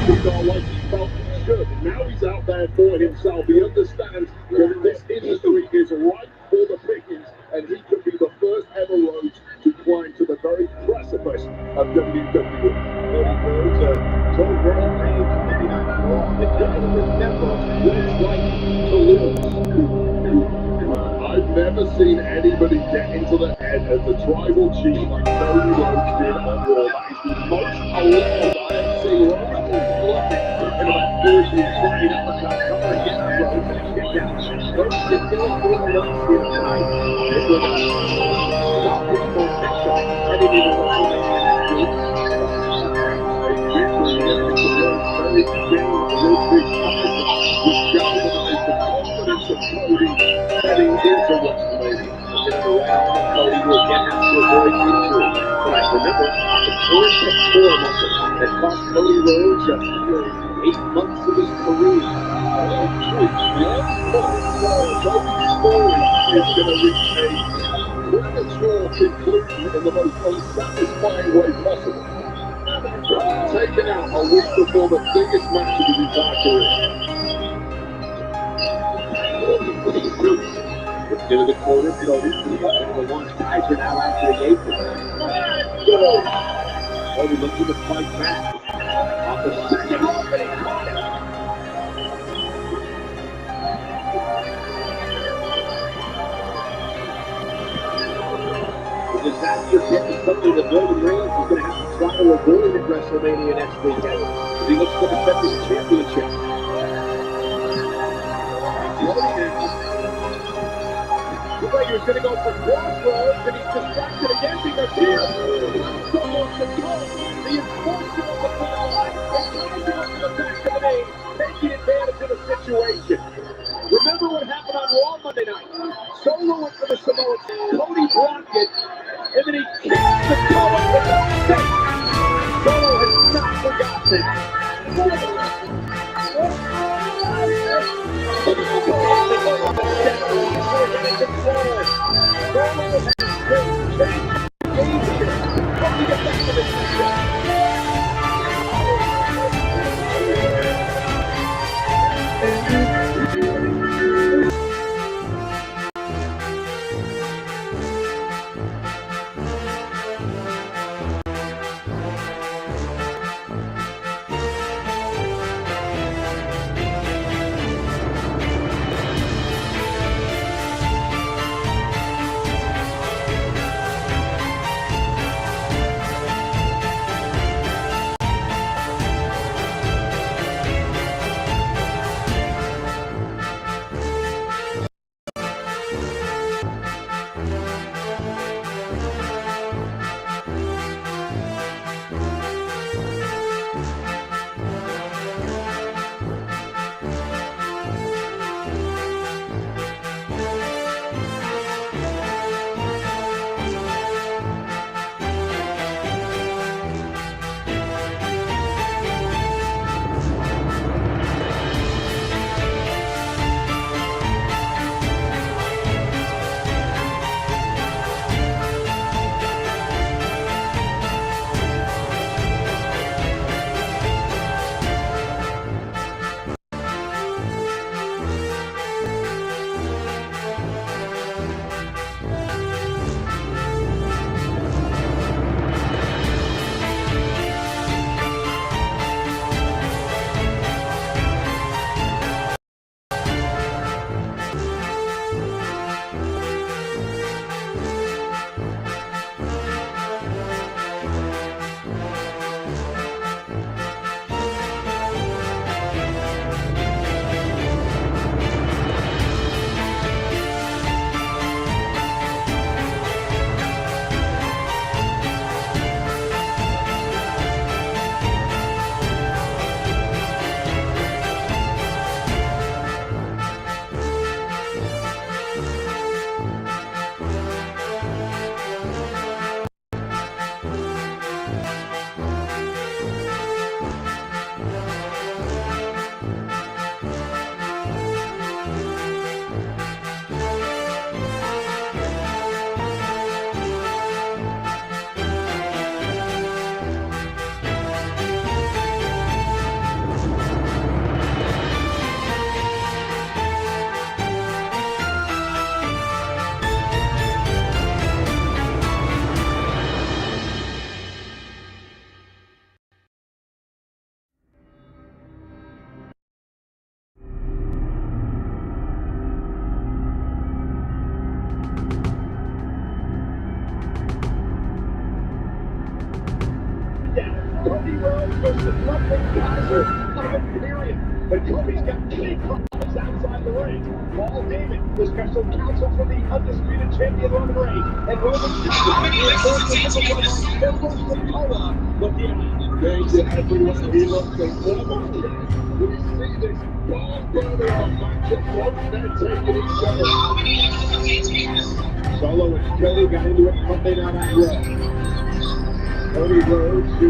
like he felt he should. Now he's out there for himself. He understands that this industry is ripe for the pickings, and he could be the first ever Rhodes to climb to the very precipice of WWE. Cody Rhodes told Roman Reigns Monday Night Raw that you're going to remember what it's like to lose. I've never seen anybody get into the head of the tribal chief like Cody Rhodes did on Raw. That is the most alarmed I have seen Roman Reigns looking in about 40 years. Looking at the top, coming against Rhodes and kick out. Rhodes did feel for the Rhodes here tonight. It was a stop his momentum heading into WrestleMania next week. A victory against the Rhodes very thin Ludwig Kaiser would galvanize the confidence of Cody heading into WrestleMania. Looking around, Cody will again have to avoid injury. But remember, the torn pectoral muscle that cost Cody Rhodes nearly 8 months of his career. Cody's story is going to reach a premature conclusion in the most unsatisfying way possible. Taken out a week before the biggest match of his entire career. Into the corner, Cody. Will launch Kaiser now after the apron. Cody looking to fight back. Off the second rope, and he caught it. The disaster pit is something that Roman Reigns is going to have to try to avoid at WrestleMania next weekend as he looks to defend his championship. Looks like he was going to go for crossroads, and he's distracted again because here, someone controls the enforcer of the ball, and Kaiser up to the back of the knee, taking advantage of the situation. Remember what happened on Raw Monday night? Solo went for the Samoan, Cody blocked it, and then he kicked the toe up with the stick. Solo has not forgotten Rhodes versus Ludwig Kaiser. Not a good period. But Cody's got big problems outside the ring. Paul David, the special counsel for the undisputed champion Roman Reigns, and Roman reinforcements of the bloodline Silver Sokoa looking on. Thank you, everyone. He looks almost dead. We see this ball burner of match of both men taking each other. Solo and Cody got into it Monday night on Raw. Cody Rhodes, who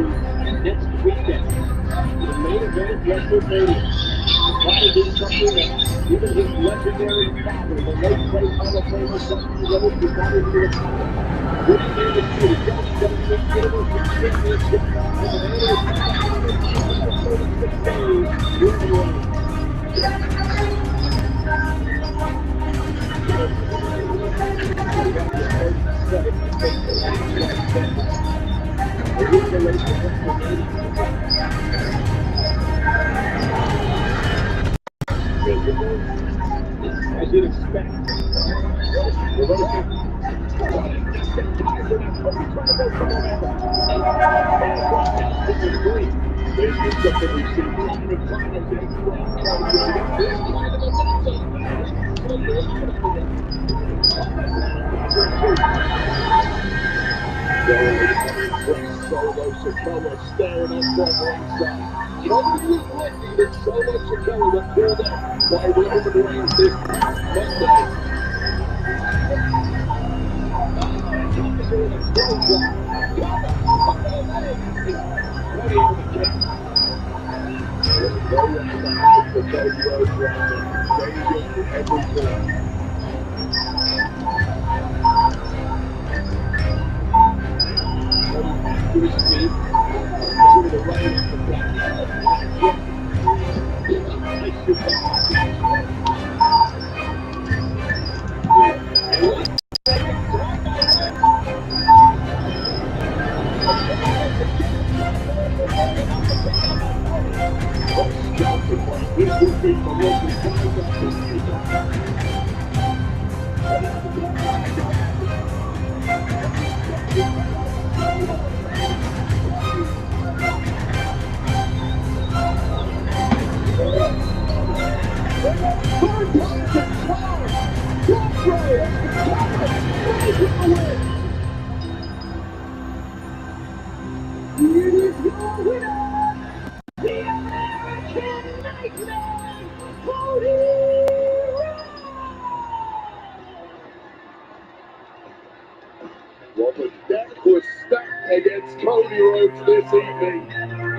next weekend, the main event of WrestleMania, trying to do something that even his legendary father, the late great Hall of Famer Dusty Rhodes, was not able to accomplish. Winning Rey Mysterio, the WWE Universal Championship, and the man who has had the 36 days, Roman Reigns. As you'd expect. Reversing. Kaiser now Cody trying to go for momentum. This is something we've seen time and time again throughout television. This kind of momentum. Solo Sokoa staring up from ringside. Nobody was looking at Solo Sokoa was pulled up by Roman Reigns this Monday. This would be the local Well, the deck was stacked against Cody Rhodes this evening.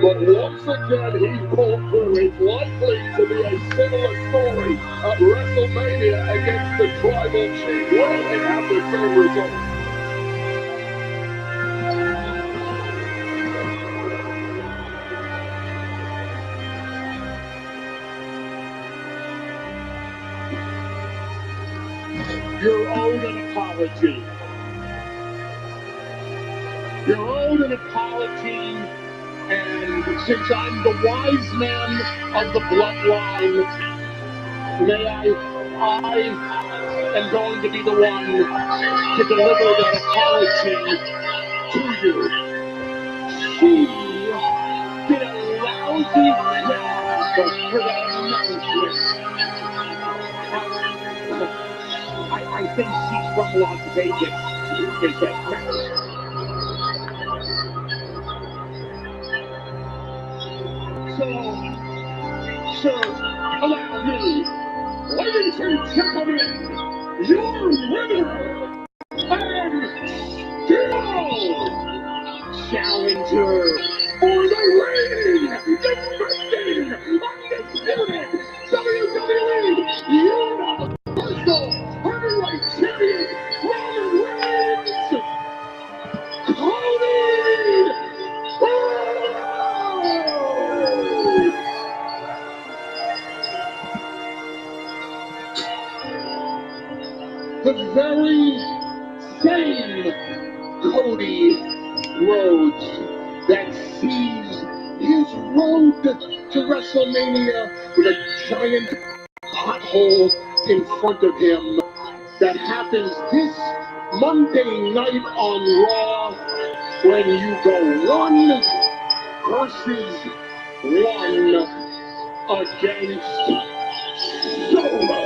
But once again, he pulled through. It's likely to be a similar story at WrestleMania against the Tribal Chief. Will they have the same result? You're owed an apology. You're owed an apology, and since I'm the wise man of the bloodline, I am going to be the one to deliver that apology to you. She did a lousy job for that announcement. I think she's from Las Vegas, is that correct? So, allow me, ladies and gentlemen, your winner and still challenger for the reigning, defending, undisputed WWE Universal Heavyweight Champion, Roman Reigns, Cody Rhodes! The very same Cody Rhodes that sees his road to WrestleMania with a giant pothole in front of him. That happens this Monday night on Raw when you go 1 versus 1 against Solo.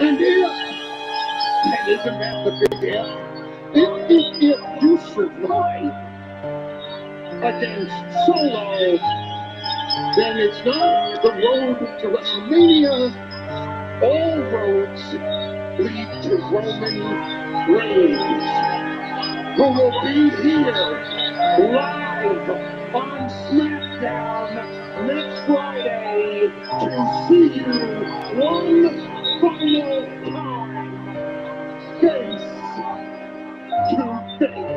And isn't that the big if you survive against Solo, then it's not the road to WrestleMania. All roads lead to Roman Reigns, who will be here live on SmackDown next Friday to see you one final time face to face.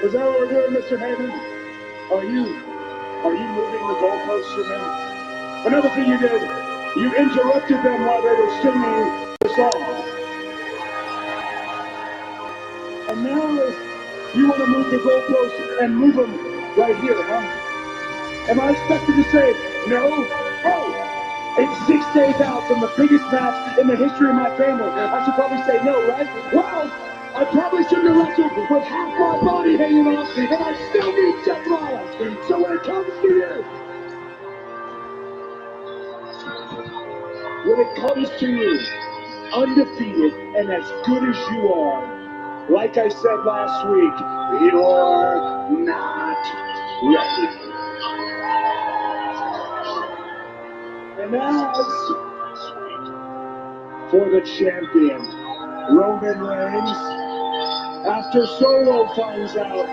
Is that what we're doing, Mr. Heyman? Are you moving the goalposts for me? Another thing you did, you interrupted them while they were singing the song. And now you want to move the goalposts and move them right here, huh? Am I expected to say no? Oh, it's 6 days out from the biggest match in the history of my family. I should probably say no, right? Well, I probably shouldn't have wrestled with half my body hanging off, and I still need Seth Rollins. So when it comes to you, undefeated and as good as you are, like I said last week, you're not ready. And as for the champion, Roman Reigns, after Solo finds out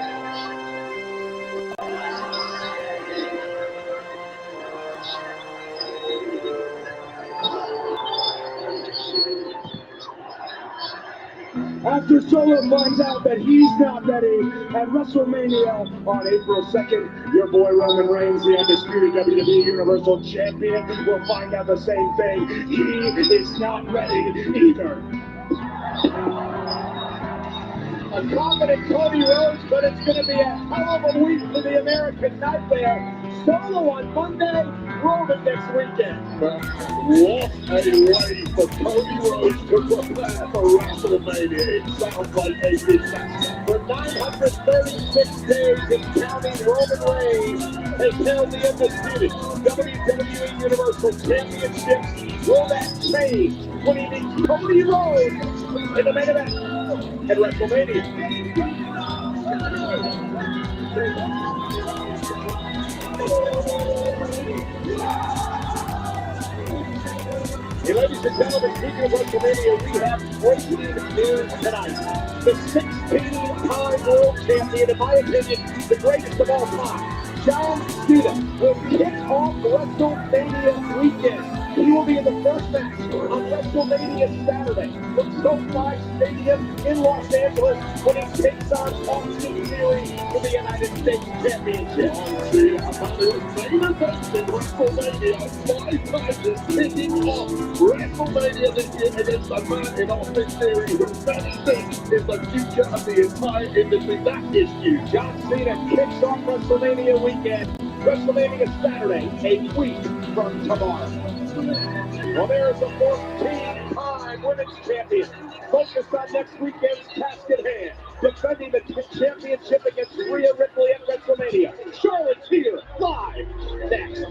that he's not ready at WrestleMania on April 2nd, your boy Roman Reigns, the undisputed WWE Universal Champion, will find out the same thing. He is not ready either. A confident Cody Rhodes, but it's going to be a hell of a week for the American Nightmare. Solo on Monday, Roman next weekend. What a way for Cody Rhodes to prepare for WrestleMania. It sounds like a disaster. For 936 days and counting, Roman Reigns has held the undisputed WWE Universal Championships. Will that change when he meets Cody Rhodes in the main event at WrestleMania? Hey, ladies and gentlemen, speaking of WrestleMania, we have breaking news tonight. The 16-time world champion, in my opinion, the greatest of all time, John Cena, will kick off WrestleMania weekend. He will be in the first match on WrestleMania Saturday from SoFi Stadium in Los Angeles when he takes on Austin Theory for the United States Championship. Main event in WrestleMania, 5 matches kicking off WrestleMania this year against a man in Austin Theory who many think is the future of the entire industry. That is huge. John Cena kicks off WrestleMania weekend. WrestleMania Saturday, a week from tomorrow. Well, there is a 14-time women's champion focused on next weekend's task at hand, defending the championship against Rhea Ripley at WrestleMania. Charlotte's here, live, next.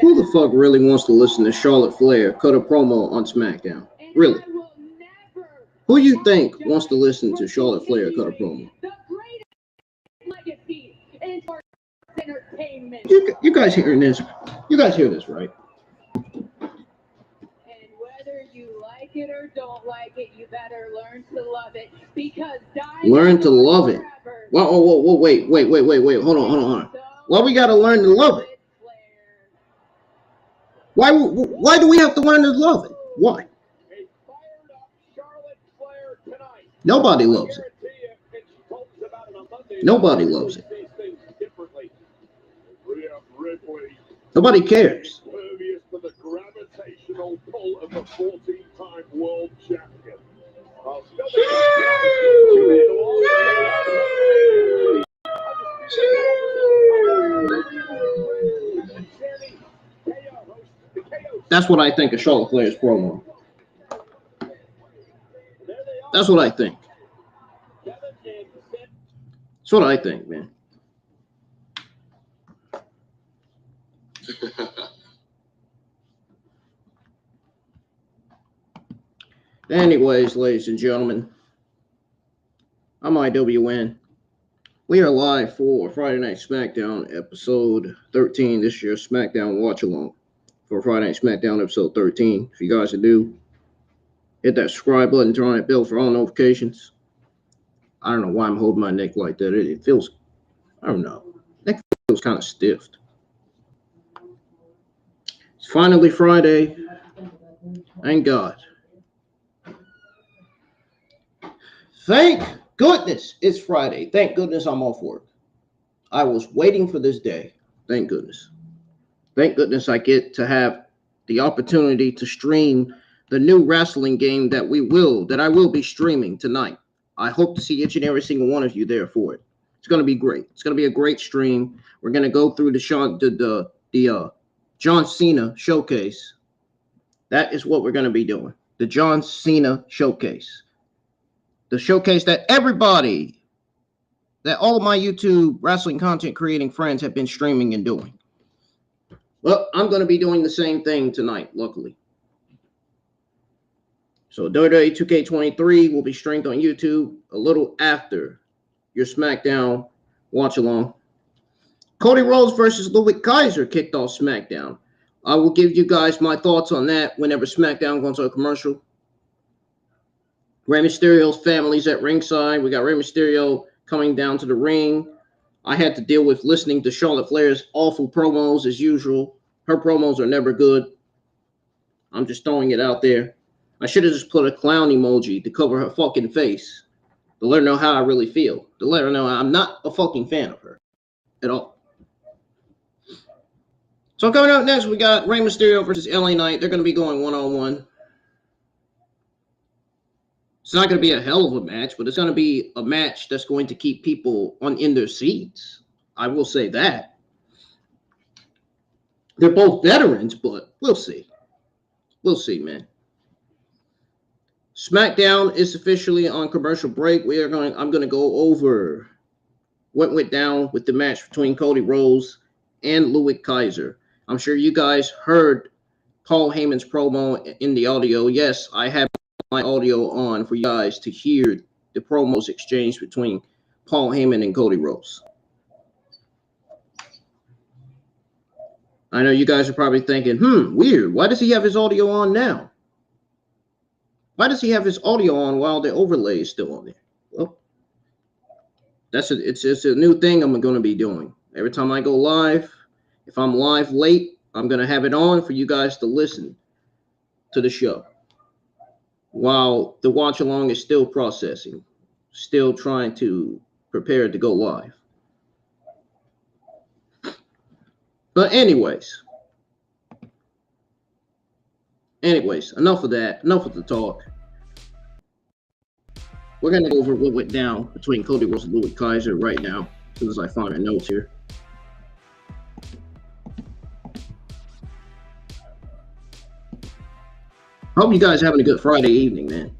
Who the fuck really wants to listen to Charlotte Flair cut a promo on SmackDown? Really? Who you think wants to listen to Charlotte Flair cut a promo? You guys hearing this? You guys hear this, right? It or don't like it, you better learn to love it, because learn to love it. Whoa, wait. Hold on. Why we gotta learn to love it? Why do we have to learn to love it? Why? Nobody loves it. Nobody loves it. Nobody cares. The gravitational pull of the 14-time world champion. That's what I think of Charlotte Flair's promo. That's what I think. That's what I think, man. Anyways, ladies and gentlemen, I'm IWN. We are live for Friday Night SmackDown episode 13. This year's SmackDown watch along for Friday Night SmackDown episode 13. If you guys are new, hit that subscribe button, turn on that bell for all notifications. I don't know why I'm holding my neck like that. It feels, I don't know, neck feels kind of stiff. It's finally Friday. Thank God. Thank goodness it's Friday. Thank goodness I'm off work. I was waiting for this day. Thank goodness. Thank goodness I get to have the opportunity to stream the new wrestling game that I will be streaming tonight. I hope to see each and every single one of you there for it. It's going to be great. It's going to be a great stream. We're going to go through the John Cena showcase. That is what we're going to be doing. The John Cena showcase. The showcase that all of my YouTube wrestling content creating friends have been streaming and doing. Well, I'm going to be doing the same thing tonight, luckily. So WWE 2K23 will be streamed on YouTube a little after your SmackDown watch along. Cody Rhodes versus Ludwig Kaiser kicked off SmackDown. I will give you guys my thoughts on that whenever SmackDown goes to a commercial. Rey Mysterio's family's at ringside. We got Rey Mysterio coming down to the ring. I had to deal with listening to Charlotte Flair's awful promos as usual. Her promos are never good. I'm just throwing it out there. I should have just put a clown emoji to cover her fucking face. To let her know how I really feel. To let her know I'm not a fucking fan of her. At all. So coming up next, we got Rey Mysterio versus LA Knight. They're going to be going one-on-one. It's not going to be a hell of a match, but it's going to be a match that's going to keep people in their seats. I will say that. They're both veterans, but we'll see. We'll see, man. SmackDown is officially on commercial break. I'm going to go over what went down with the match between Cody Rhodes and Ludwig Kaiser. I'm sure you guys heard Paul Heyman's promo in the audio. Yes, I have my audio on for you guys to hear the promos exchanged between Paul Heyman and Cody Rhodes. I know you guys are probably thinking, weird. Why does he have his audio on now? Why does he have his audio on while the overlay is still on there? Well, it's a new thing I'm going to be doing. Every time I go live, if I'm live late, I'm going to have it on for you guys to listen to the show while the watch along is still processing, still trying to prepare to go live. But anyways, enough of that. Enough of the talk. We're going to go over what went down between Cody Rhodes and Ludwig Kaiser right now, as soon as I find my notes here. Hope you guys are having a good Friday evening, man.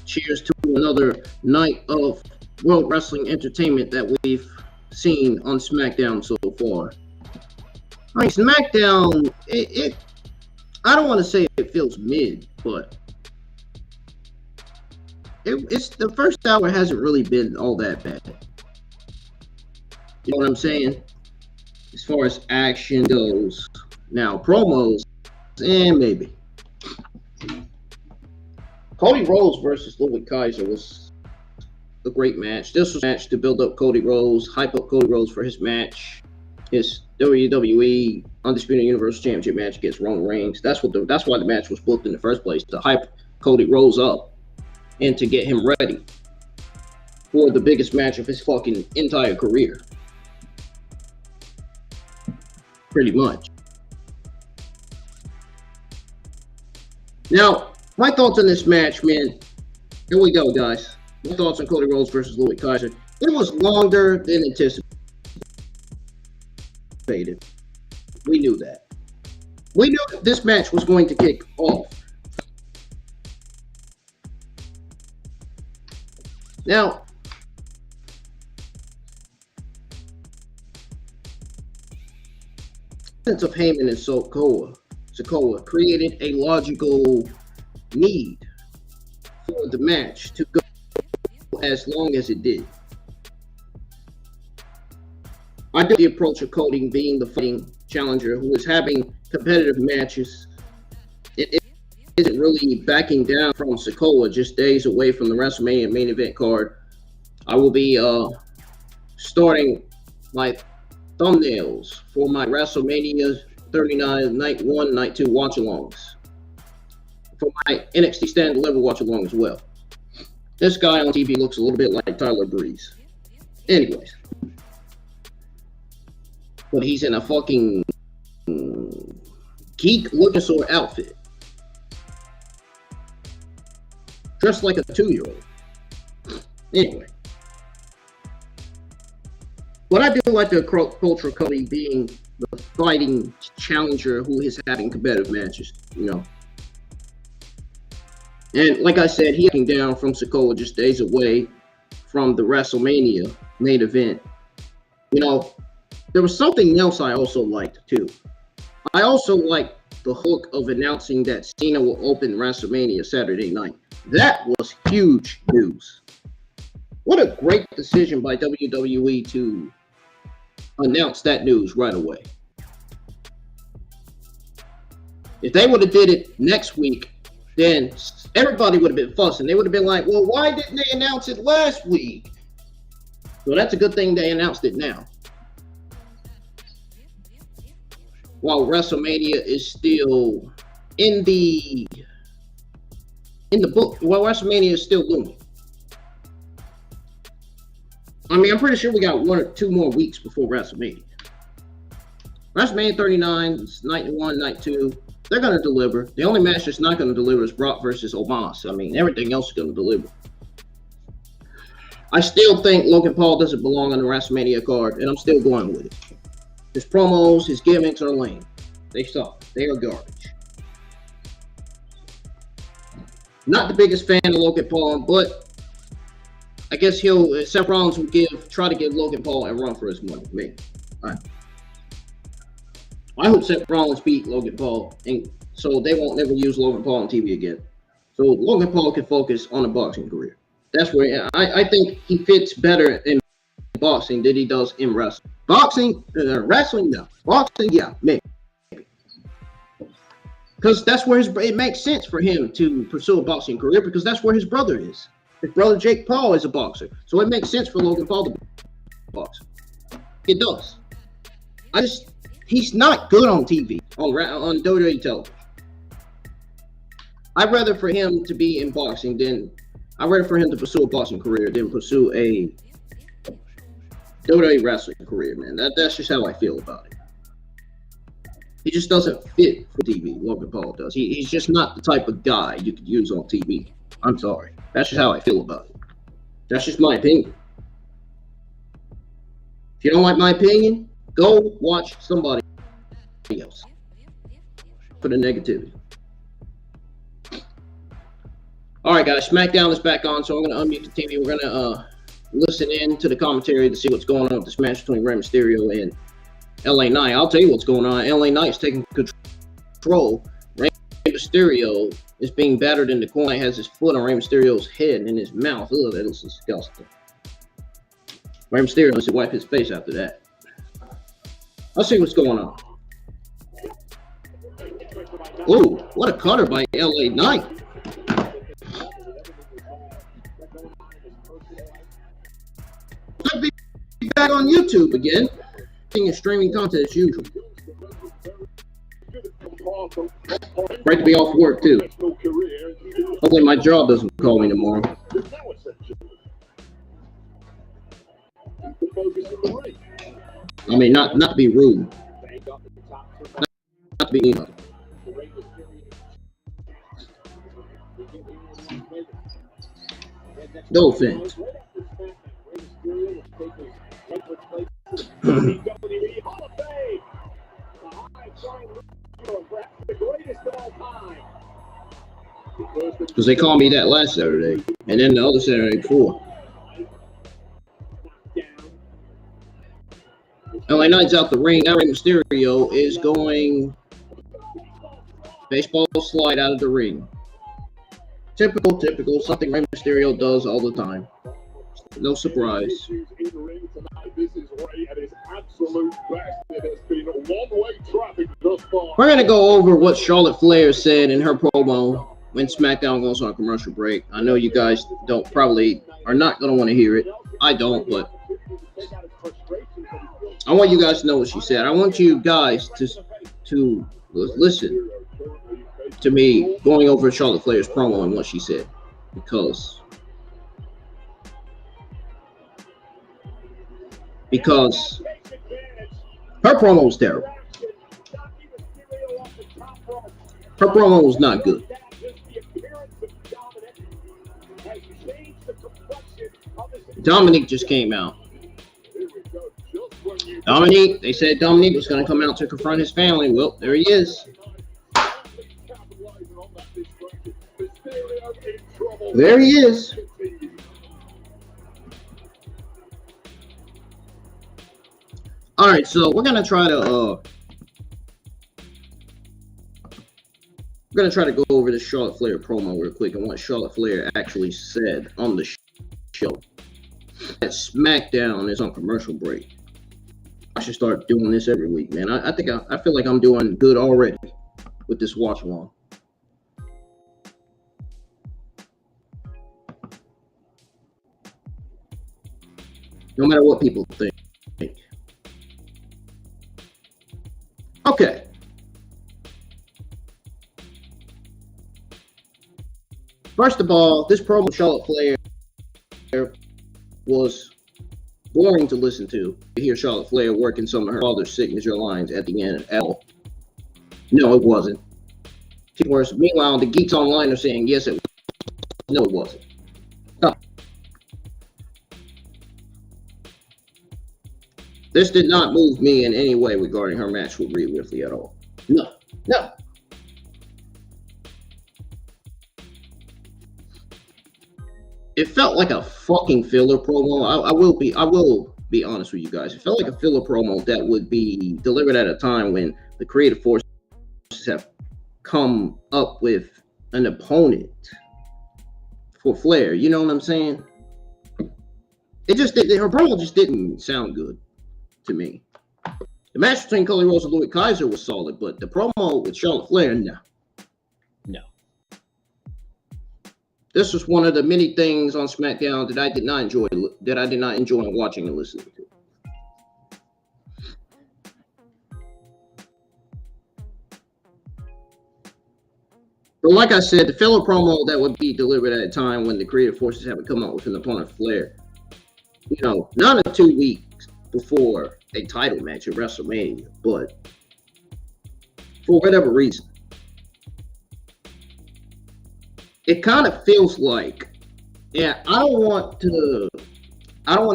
Cheers to another night of World Wrestling Entertainment that we've seen on SmackDown so far. I mean, SmackDown, I don't want to say it feels mid, but it's the first hour hasn't really been all that bad. You know what I'm saying? As far as action goes. Now, promos, maybe. Cody Rhodes versus Ludwig Kaiser was a great match. This was a match to build up Cody Rhodes, hype up Cody Rhodes for his match, his WWE Undisputed Universal Championship match against Roman Reigns. That's why the match was booked in the first place, to hype Cody Rhodes up and to get him ready for the biggest match of his fucking entire career. Pretty much. Now, my thoughts on this match, man. Here we go, guys. My thoughts on Cody Rhodes versus Ludwig Kaiser. It was longer than anticipated. We knew that. We knew that this match was going to kick off. Now, sense of Heyman and Sokoa created a logical need for the match to go as long as it did. I do the approach of Cody being the fighting challenger who is having competitive matches. It isn't really backing down from Sokoa, just days away from the WrestleMania main event card. I will be starting my thumbnails for my WrestleMania 39 Night 1, Night 2 watch-alongs. For my NXT Stand and Deliver watch-along as well. This guy on TV looks a little bit like Tyler Breeze. Anyways. But he's in a fucking geek Luchasaur outfit. Dressed like a 2-year-old. Anyway. But I do like the culture of Cody being the fighting challenger who is having competitive matches, you know. And like I said, he came down from Sokoa just days away from the WrestleMania main event. You know, there was something else I also liked too. I also liked the hook of announcing that Cena will open WrestleMania Saturday night. That was huge news. What a great decision by WWE to announce that news right away. If they would have did it next week, then everybody would have been fussing. They would have been like, well, why didn't they announce it last week? So that's a good thing they announced it now. While WrestleMania is still in the book, while WrestleMania is still looming. I mean, I'm pretty sure we got 1 or 2 more weeks before WrestleMania. WrestleMania 39 is night 1, night 2. They're going to deliver. The only match that's not going to deliver is Brock versus Omos. I mean, everything else is going to deliver. I still think Logan Paul doesn't belong on the WrestleMania card, and I'm still going with it. His promos, his gimmicks are lame. They suck. They are garbage. Not the biggest fan of Logan Paul, but I guess Seth Rollins will try to give Logan Paul a run for his money. Maybe. All right. I hope Seth Rollins beat Logan Paul, and so they won't never use Logan Paul on TV again. So Logan Paul can focus on a boxing career. That's where I think he fits better in boxing than he does in wrestling. Wrestling, no. Boxing, yeah, maybe. Because that's where it makes sense for him to pursue a boxing career, because that's where his brother is. His brother Jake Paul is a boxer, so it makes sense for Logan Paul to be a boxer. It does. He's not good on TV, on WWE television. I'd rather for him to be in boxing I'd rather for him to pursue a boxing career than pursue a WWE wrestling career, man. That's just how I feel about it. He just doesn't fit for TV, Logan Paul does. He's just not the type of guy you could use on TV. I'm sorry. That's just how I feel about it. That's just my opinion. If you don't like my opinion, go watch somebody else for the negativity. All right, guys. SmackDown is back on, so I'm going to unmute the TV. We're going to listen in to the commentary to see what's going on with this match between Rey Mysterio and LA Knight. I'll tell you what's going on. LA Knight's taking control. Rey Mysterio is being battered in the corner. He has his foot on Rey Mysterio's head and in his mouth. Ugh, that looks disgusting. Rey Mysterio has to wipe his face after that. Let's see what's going on. Ooh, what a cutter by LA Knight. I'll be back on YouTube again. Seeing streaming content as usual. Great to be off work too. Hopefully my job doesn't call me tomorrow. I mean, not to be rude. Not to be evil. No offense. Because they called me that last Saturday, and then the other Saturday before. LA Knight's out the ring. Now Rey Mysterio is going baseball slide out of the ring. Typical, something Rey Mysterio does all the time. No surprise. We're going to go over what Charlotte Flair said in her promo when SmackDown goes on commercial break. I know you guys are not going to want to hear it. I don't, but I want you guys to know what she said. I want you guys to listen to me going over Charlotte Flair's promo and what she said, because her promo was terrible. Her promo was not good. Dominik just came out. They said Dominik was going to come out to confront his family. Well, there he is. There he is. All right, so we're gonna try to go over the Charlotte Flair promo real quick and what Charlotte Flair actually said on the show. That SmackDown is on commercial break. I should start doing this every week, man. I feel like I'm doing good already with this watch along. No matter what people think. Okay. First of all, this promo Charlotte Flair was boring to listen to. You hear Charlotte Flair working some of her other signature lines at the end of L. No, it wasn't. Meanwhile, the geeks online are saying, yes, it was. No, it wasn't. No. This did not move me in any way regarding her match with Rhea Ripley at all. No. It felt like a fucking filler promo. I will be honest with you guys. It felt like a filler promo that would be delivered at a time when the creative forces have come up with an opponent for Flair. You know what I'm saying? Her promo just didn't sound good to me. The match between Cody Rhodes and Ludwig Kaiser was solid, but the promo with Charlotte Flair, no. This was one of the many things on SmackDown that I did not enjoy watching and listening to. But like I said, the filler promo that would be delivered at a time when the creative forces haven't come up with an opponent for Flair, not in 2 weeks before a title match at WrestleMania, but for whatever reason, it kind of feels like, I don't want to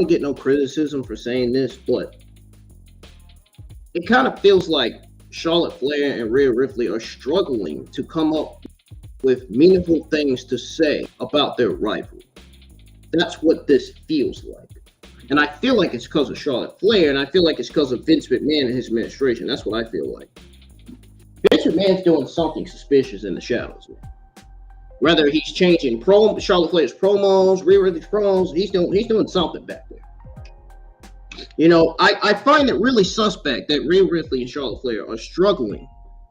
get no criticism for saying this, but it kind of feels like Charlotte Flair and Rhea Ripley are struggling to come up with meaningful things to say about their rival. That's what this feels like. And I feel like it's because of Charlotte Flair, and I feel like it's because of Vince McMahon and his administration. That's what I feel like. Vince McMahon's doing something suspicious in the shadows, man. Whether he's changing Charlotte Flair's promos, Rhea Ripley's promos, he's doing something back there. You know, I find it really suspect that Rhea Ripley and Charlotte Flair are struggling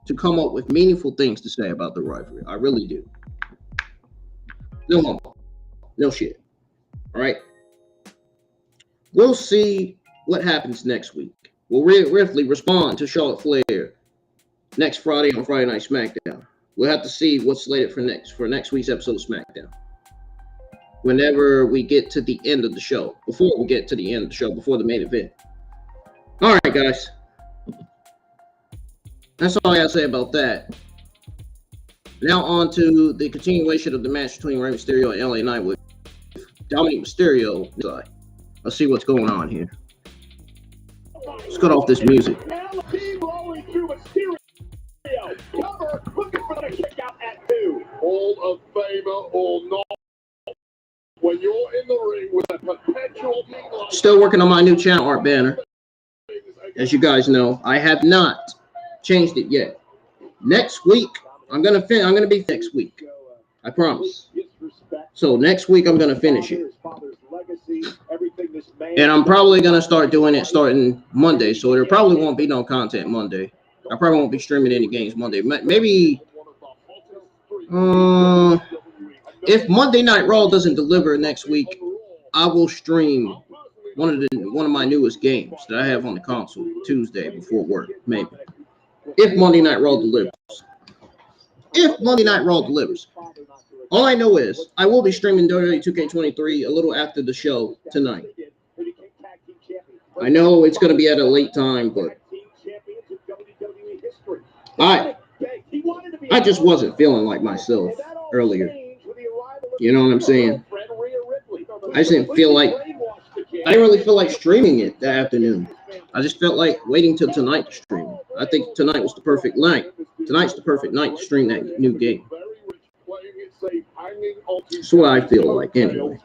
to come up with meaningful things to say about the rivalry. I really do. No homo. No shit. All right. We'll see what happens next week. Will Rhea Ripley respond to Charlotte Flair next Friday on Friday Night SmackDown? We'll have to see what's slated for next week's episode of SmackDown. Whenever we get to the end of the show, before the main event. All right, guys. That's all I gotta say about that. Now on to the continuation of the match between Rey Mysterio and LA Knight with Dominik Mysterio. Let's see what's going on here. Let's cut off this music. Now the team rolling through Mysterio. Cover looking for the kick out at 2. Hall of Famer or not, when you're in the ring with a perpetual Still working on my new channel art banner. As you guys know, I have not changed it yet. Next week, I'm gonna be next week. I promise. So next week I'm gonna finish it. And I'm probably gonna start doing it starting Monday. So there probably won't be no content Monday. I probably won't be streaming any games Monday. Maybe if Monday Night Raw doesn't deliver next week, I will stream one of my newest games that I have on the console Tuesday before work, maybe. If Monday Night Raw delivers. All I know is I will be streaming WWE 2K23 a little after the show tonight. I know it's going to be at a late time, but I just wasn't feeling like myself earlier. You know what I'm saying? I didn't really feel like streaming it that afternoon. I just felt like waiting till tonight to stream it. I think tonight was the perfect night. Tonight's the perfect night to stream that new game. That's what I feel like anyway.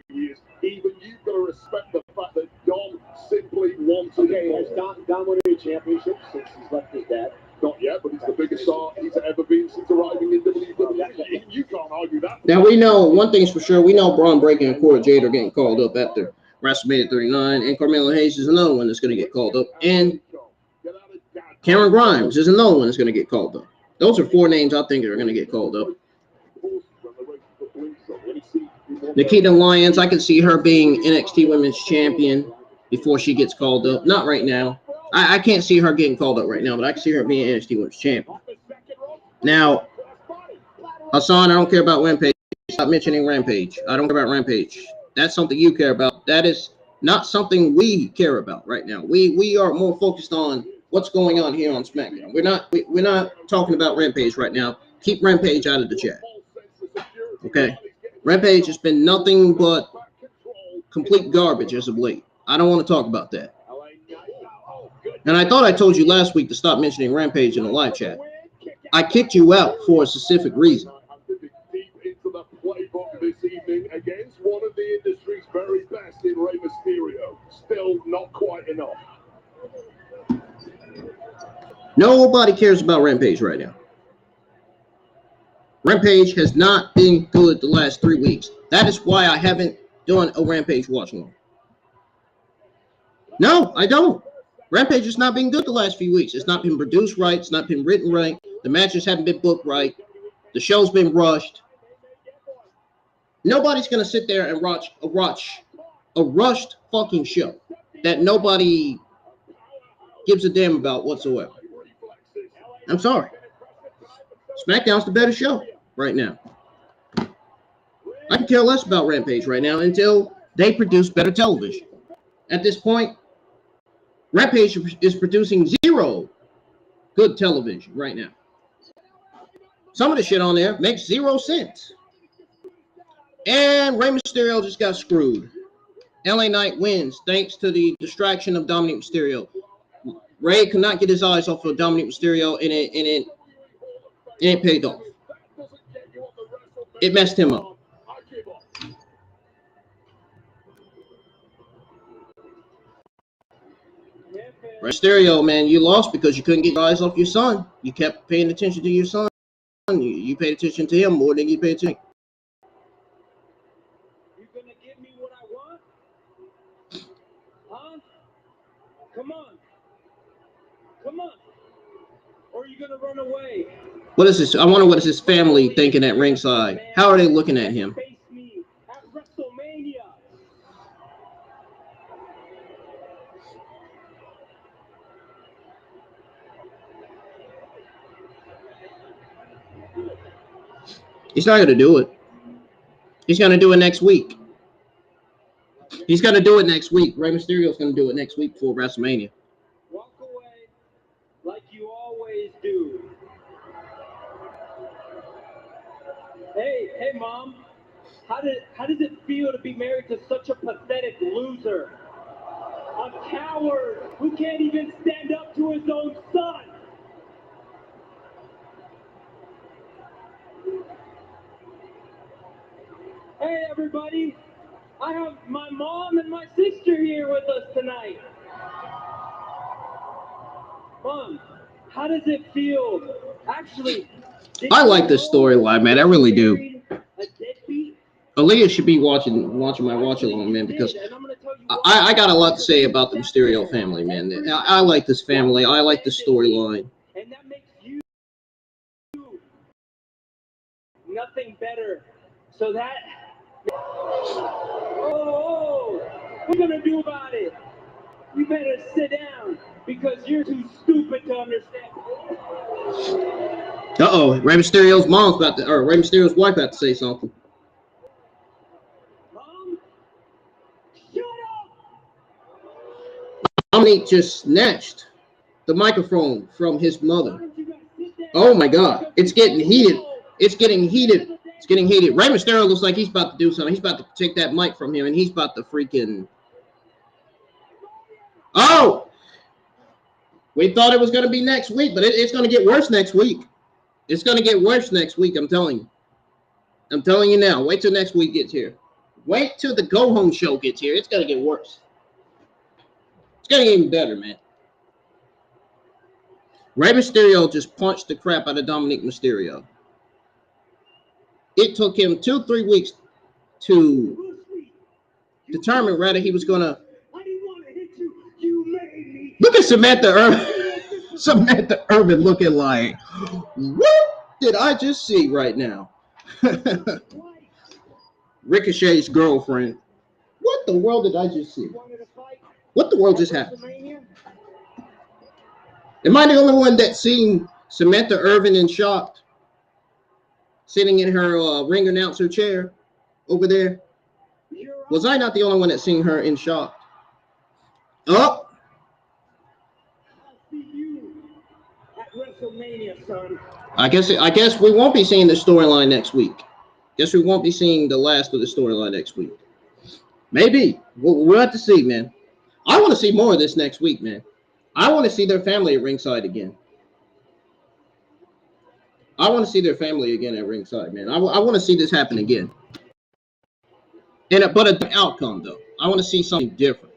Even you've got to respect the fact that Dom simply wants to get Don won a championship since he's left his dad. Not yet, but he's the biggest star he's ever been since arriving in WWE. You can't argue that. Now we know one thing's for sure. We know Braun Breaker and Cora Jade are getting called up after WrestleMania 39, and Carmelo Hayes is another one that's going to get called up, and Cameron Grimes is another one that's going to get called up. Those are 4 names I think are going to get called up. Nikita Lyons, I can see her being NXT Women's Champion before she gets called up. Not right now. I can't see her getting called up right now, but I can see her being NXT Women's Champion. Now, Hassan, I don't care about Rampage. Stop mentioning Rampage. I don't care about Rampage. That's something you care about. That is not something we care about right now. We are more focused on what's going on here on SmackDown. We're not talking about Rampage right now. Keep Rampage out of the chat. Okay? Rampage has been nothing but complete garbage as of late. I don't want to talk about that. And I thought I told you last week to stop mentioning Rampage in the live chat. I kicked you out for a specific reason. Deep into the playbook this evening against one of the industry's very best in Rey Mysterio. Still not quite enough. Nobody cares about Rampage right now. Rampage has not been good the last 3 weeks. That is why I haven't done a Rampage watch along. No, I don't. Rampage has not been good the last few weeks. It's not been produced right. It's not been written right. The matches haven't been booked right. The show's been rushed. Nobody's going to sit there and watch a rushed fucking show that nobody gives a damn about whatsoever. I'm sorry. SmackDown's the better show right now. I can care less about Rampage right now until they produce better television. At this point, Rampage is producing 0 good television right now. Some of the shit on there makes 0 sense. And Rey Mysterio just got screwed. LA Knight wins thanks to the distraction of Dominik Mysterio. Rey could not get his eyes off of Dominik Mysterio, and it paid off. It messed him up. Mysterio, man, you lost because you couldn't get your eyes off your son. You kept paying attention to your son. You paid attention to him more than you paid attention. You gonna give me what I want? Huh? Come on. Come on. Or are you gonna run away? What is this? I wonder what is his family thinking at ringside. How are they looking at him? Face me at WrestleMania. He's not going to do it. He's going to do it next week. He's going to do it next week. Rey Mysterio's going to do it next week before WrestleMania. Walk away like you always do. Hey, Mom. How does it feel to be married to such a pathetic loser? A coward who can't even stand up to his own son. Hey, everybody. I have my mom and my sister here with us tonight. Mom, how does it feel? Actually, I like this storyline, man. I really do. Aaliyah should be watching my watch along, man, because I got a lot to say about the Mysterio family, man. I like this family. I like the storyline. And that makes you nothing better. So that. Oh, what are you gonna do about it? You better sit down because you're too stupid to understand. Rey Mysterio's Rey Mysterio's wife about to say something. Mom, shut up! Dominik just snatched the microphone from his mother. Oh my God, it's getting heated. It's getting heated. It's getting heated. Rey Mysterio looks like he's about to do something. He's about to take that mic from him, and he's about to freaking. Oh! We thought it was going to be next week, but it's going to get worse next week. It's going to get worse next week, I'm telling you. I'm telling you now. Wait till next week gets here. Wait till the go-home show gets here. It's going to get worse. It's going to get even better, man. Rey Mysterio just punched the crap out of Dominik Mysterio. It took him 2-3 weeks to determine whether he was going to. Look at Samantha Irvin. Samantha Irvin looking like, what did I just see right now? Ricochet's girlfriend. What the world did I just see? What the world just happened? Am I the only one that seen Samantha Irvin in shock? Sitting in her ring announcer chair over there? Was I not the only one that seen her in shock? Oh! I guess we won't be seeing the storyline next week. Guess we won't be seeing the last of the storyline next week. Maybe. We'll have to see, man. I want to see more of this next week, man. I want to see their family at ringside again. I want to see their family again at ringside, man. I want to see this happen again. But an outcome, though. I want to see something different.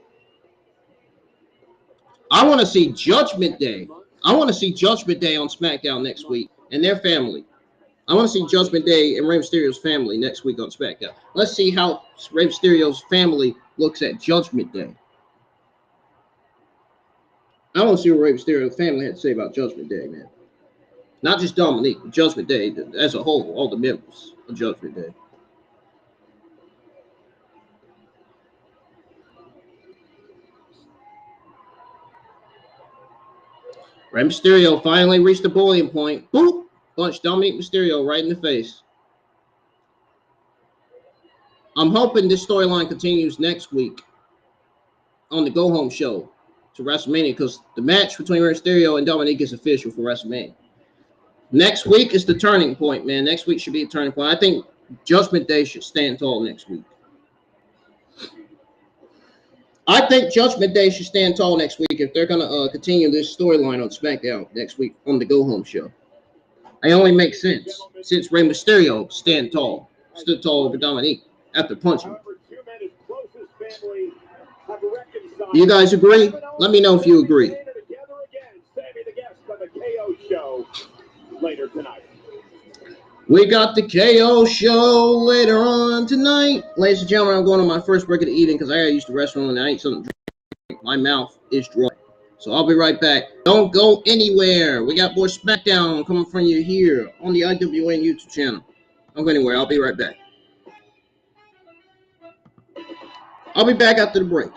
I want to see Judgment Day. I want to see Judgment Day on SmackDown next week and their family. I want to see Judgment Day and Rey Mysterio's family next week on SmackDown. Let's see how Rey Mysterio's family looks at Judgment Day. I want to see what Rey Mysterio's family had to say about Judgment Day, man. Not just Dominik, but Judgment Day as a whole, all the members of Judgment Day. Rey Mysterio finally reached the boiling point. Boop! Punched Dominik Mysterio right in the face. I'm hoping this storyline continues next week on the go-home show to WrestleMania, because the match between Rey Mysterio and Dominik is official for WrestleMania. Next week is the turning point, man. Next week should be a turning point. I think Judgment Day should stand tall next week. I think Judgment Day should stand tall next week if they're going to continue this storyline on SmackDown next week on the go-home show. It only makes sense since Rey Mysterio stood tall over Dominik after punching. You guys agree? Let me know if you agree. here tonight. We got the KO show later on tonight. Ladies and gentlemen, I'm going on my first break of the evening because I used to wrestle and I ate something to drink. My mouth is dry. So I'll be right back. Don't go anywhere. We got more SmackDown coming from you here on the IWN YouTube channel. Don't go anywhere. I'll be right back. I'll be back after the break.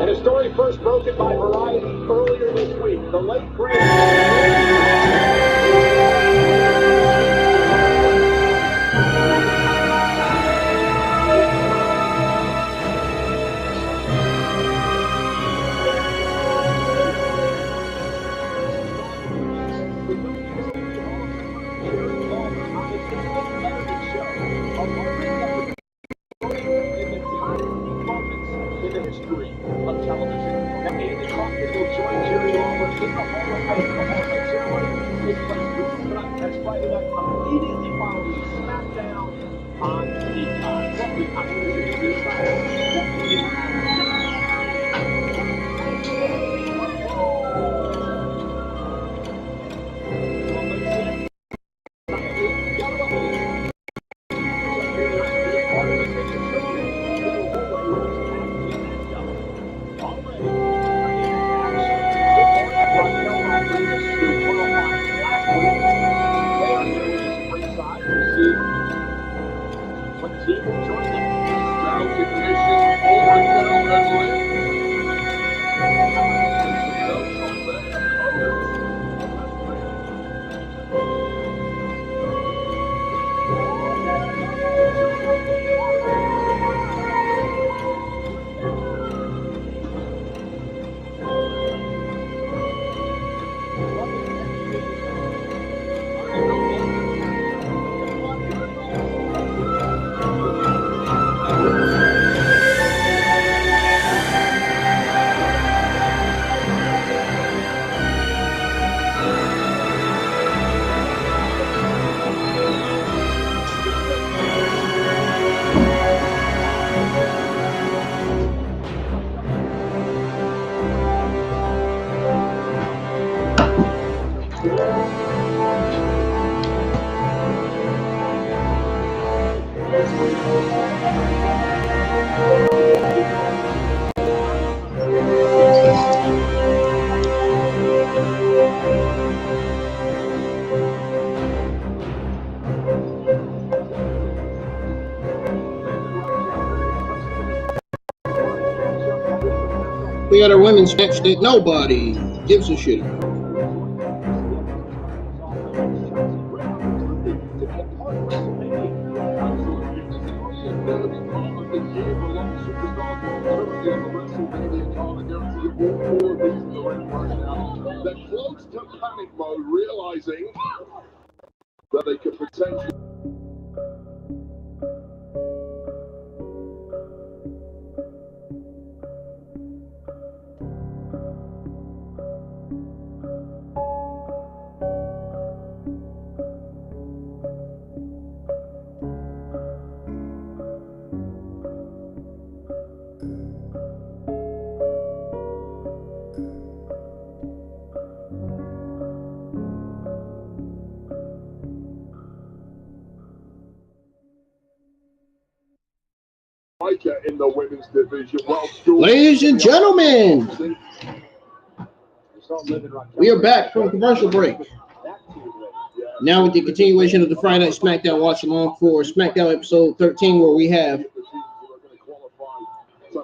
In a story first broken by Variety earlier this week, the late great in the history of television. And the Intercontinental joint jury offer in the Hall of Fame. The Hall of Fame ceremony takes place tonight. That's Friday night, immediately following SmackDown on Peacock. What we have to When team will join them, We got our women's match that nobody gives a shit about. They're close to panic mode, realizing that they could potentially. In the women's division. Well, ladies and gentlemen, we are back from commercial break. Now with the continuation of the Friday Night SmackDown watch along for SmackDown episode 13, where we have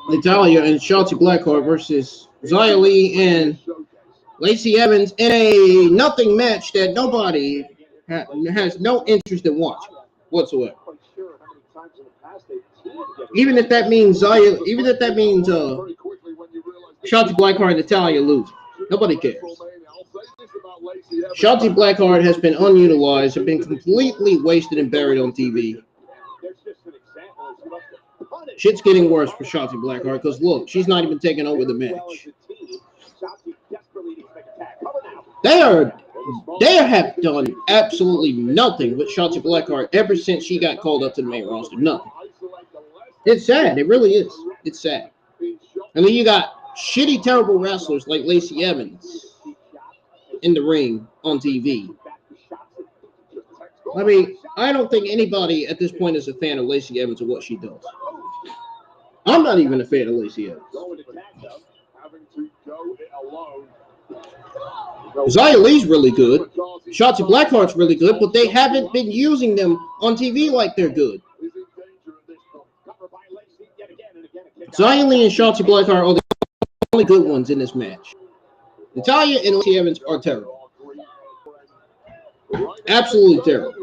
Natalya and Shotzi Blackheart versus Xia Li and Lacey Evans in a nothing match that nobody has no interest in watching whatsoever. Even if that means Shotzi Blackheart and Natalya lose, nobody cares. Shotzi Blackheart has been unutilized, have been completely wasted and buried on TV. Shit's getting worse for Shotzi Blackheart because look, she's not even taking over the match. They have done absolutely nothing with Shotzi Blackheart ever since she got called up to the main roster. Nothing. It's sad. It really is. It's sad. And then you got shitty, terrible wrestlers like Lacey Evans in the ring on TV. I mean, I don't think anybody at this point is a fan of Lacey Evans or what she does. I'm not even a fan of Lacey Evans. Xia Li's really good. Shotzi Blackheart's really good, but they haven't been using them on TV like they're good. Xia Li and Shotzi Blackheart are the only good ones in this match. Natalya and Lacey Evans are terrible. Absolutely terrible.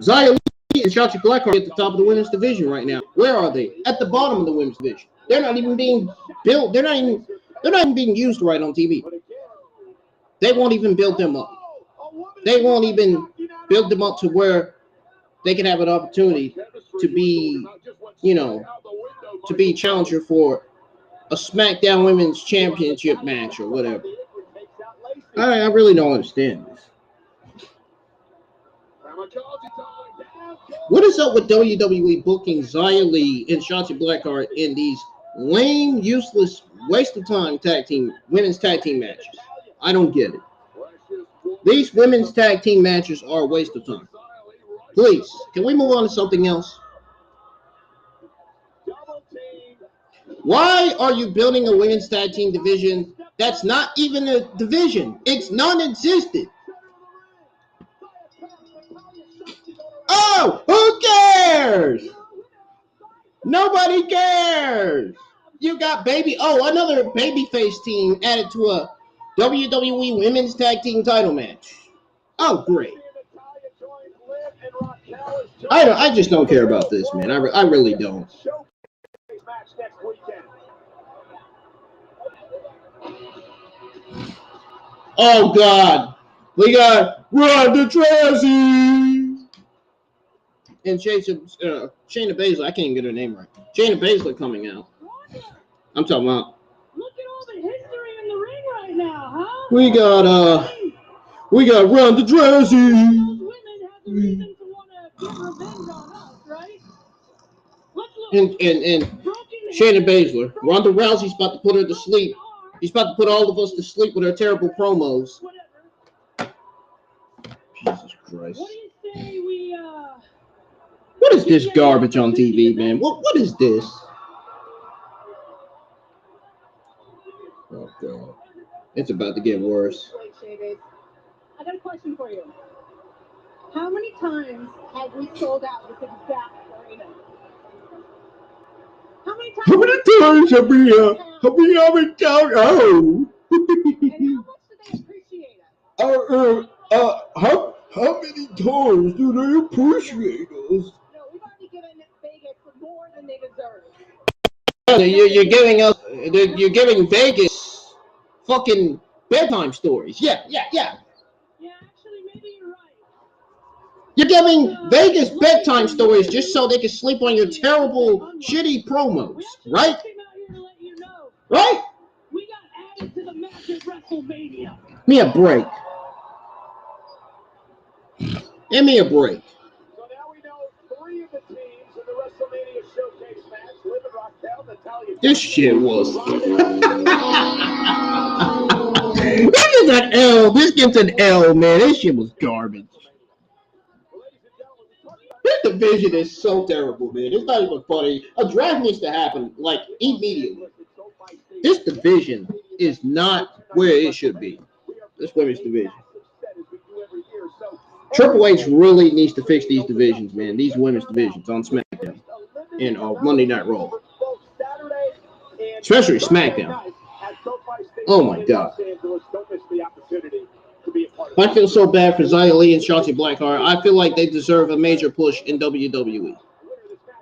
Xia Li and Shotzi Blackheart are at the top of the women's division right now. Where are they? At the bottom of the women's division. They're not even being built. They're not even being used right on TV. They won't even build them up. They won't even build them up to where they can have an opportunity to be, to be challenger for a SmackDown Women's Championship match or whatever. I really don't understand this. What is up with WWE booking Xia Li and Shotzi Blackheart in these lame, useless, waste of time women's tag team matches? I don't get it. These women's tag team matches are a waste of time. Please, can we move on to something else? Why are you building a women's tag team division that's not even a division? It's non-existent. Oh, who cares? Nobody cares. You got another babyface team added to a WWE Women's Tag Team title match. Oh, great. I just don't care about this, man. I really don't. Oh, God. We got Ronda Rousey and Shayna Baszler. I can't even get her name right. Shayna Baszler coming out. I'm talking about. Look at all the history in the ring right now, huh? We got Ronda Rousey. Those women have the reason to want to get revenge on us, right? Let's look. And Shayna Baszler. Ronda Rousey's about to put her to sleep. He's about to put all of us to sleep with her terrible promos. Whatever. Jesus Christ. What do you say we is this garbage on TV, man? What is this? Oh, God. It's about to get worse. I got a question for you. How many times have we sold out this exact arena? How many times have we have we ever done? Oh. And how much do they appreciate us? How many times do they appreciate us? No, we've already given Vegas more than they deserve. You're giving us, you're giving Vegas fucking bedtime stories. Yeah. Yeah, actually, maybe you're right. You're giving Vegas bedtime stories just so they can sleep on your terrible, shitty promos, right? Came out here to let you know. Right? We got added to the match at WrestleMania. Give me a break. Give me a break. So now we know 3 of the teams in the WrestleMania Showcase match. Liv and Raquel, Natalya. This shit was. This is an L. This gets an L, man. This shit was garbage. This division is so terrible, man. It's not even funny. A draft needs to happen, like, immediately. This division is not where it should be. This women's division. Triple H really needs to fix these divisions, man. These women's divisions on SmackDown and Monday Night Raw. Especially SmackDown. Oh, my God. I feel so bad for Xia Li and Shotzi Blackheart. I feel like they deserve a major push in WWE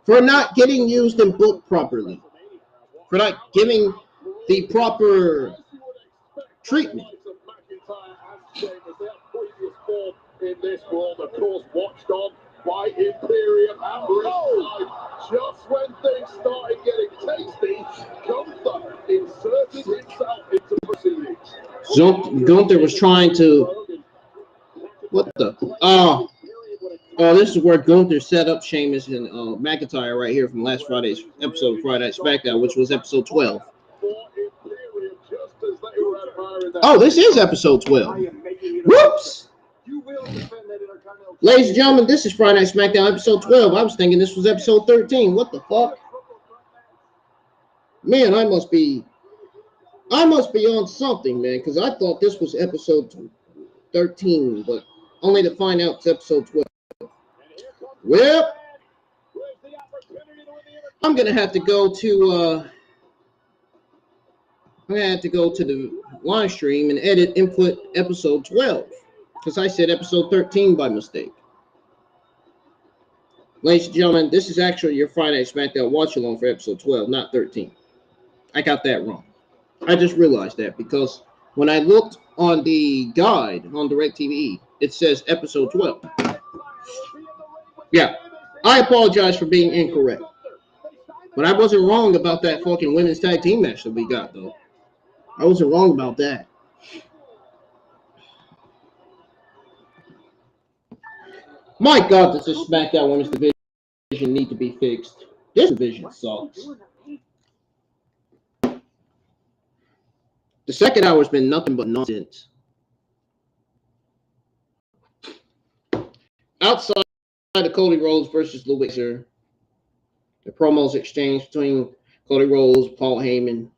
for not getting used and booked properly, for not giving the proper treatment. In this world, of course, watched on by Imperium and Ringside. Just when things started getting tasty, Gunther inserted himself into proceedings. Gunther was trying to. What the? Oh, this is where Gunther set up Sheamus and McIntyre right here from last Friday's episode of Friday Night SmackDown, which was episode 12. Oh, this is episode 12. Whoops! Ladies and gentlemen, this is Friday Night SmackDown episode 12. I was thinking this was episode 13. What the fuck? Man, I must be on something, man, because I thought this was episode 13, but only to find out it's episode 12. Well, I'm gonna have to go to the live stream and edit input episode 12. Because I said episode 13 by mistake. Ladies and gentlemen, this is actually your Friday SmackDown watch along for episode 12, not 13. I got that wrong. I just realized that because when I looked on the guide on DirecTV, it says episode 12. Yeah, I apologize for being incorrect. But I wasn't wrong about that fucking women's tag team match that we got, though. I wasn't wrong about that. My God, does this SmackDown Women's Division need to be fixed? This division sucks. The second hour's been nothing but nonsense. Outside of Cody Rhodes versus Ludwig, the promos exchanged between Cody Rhodes, Paul Heyman,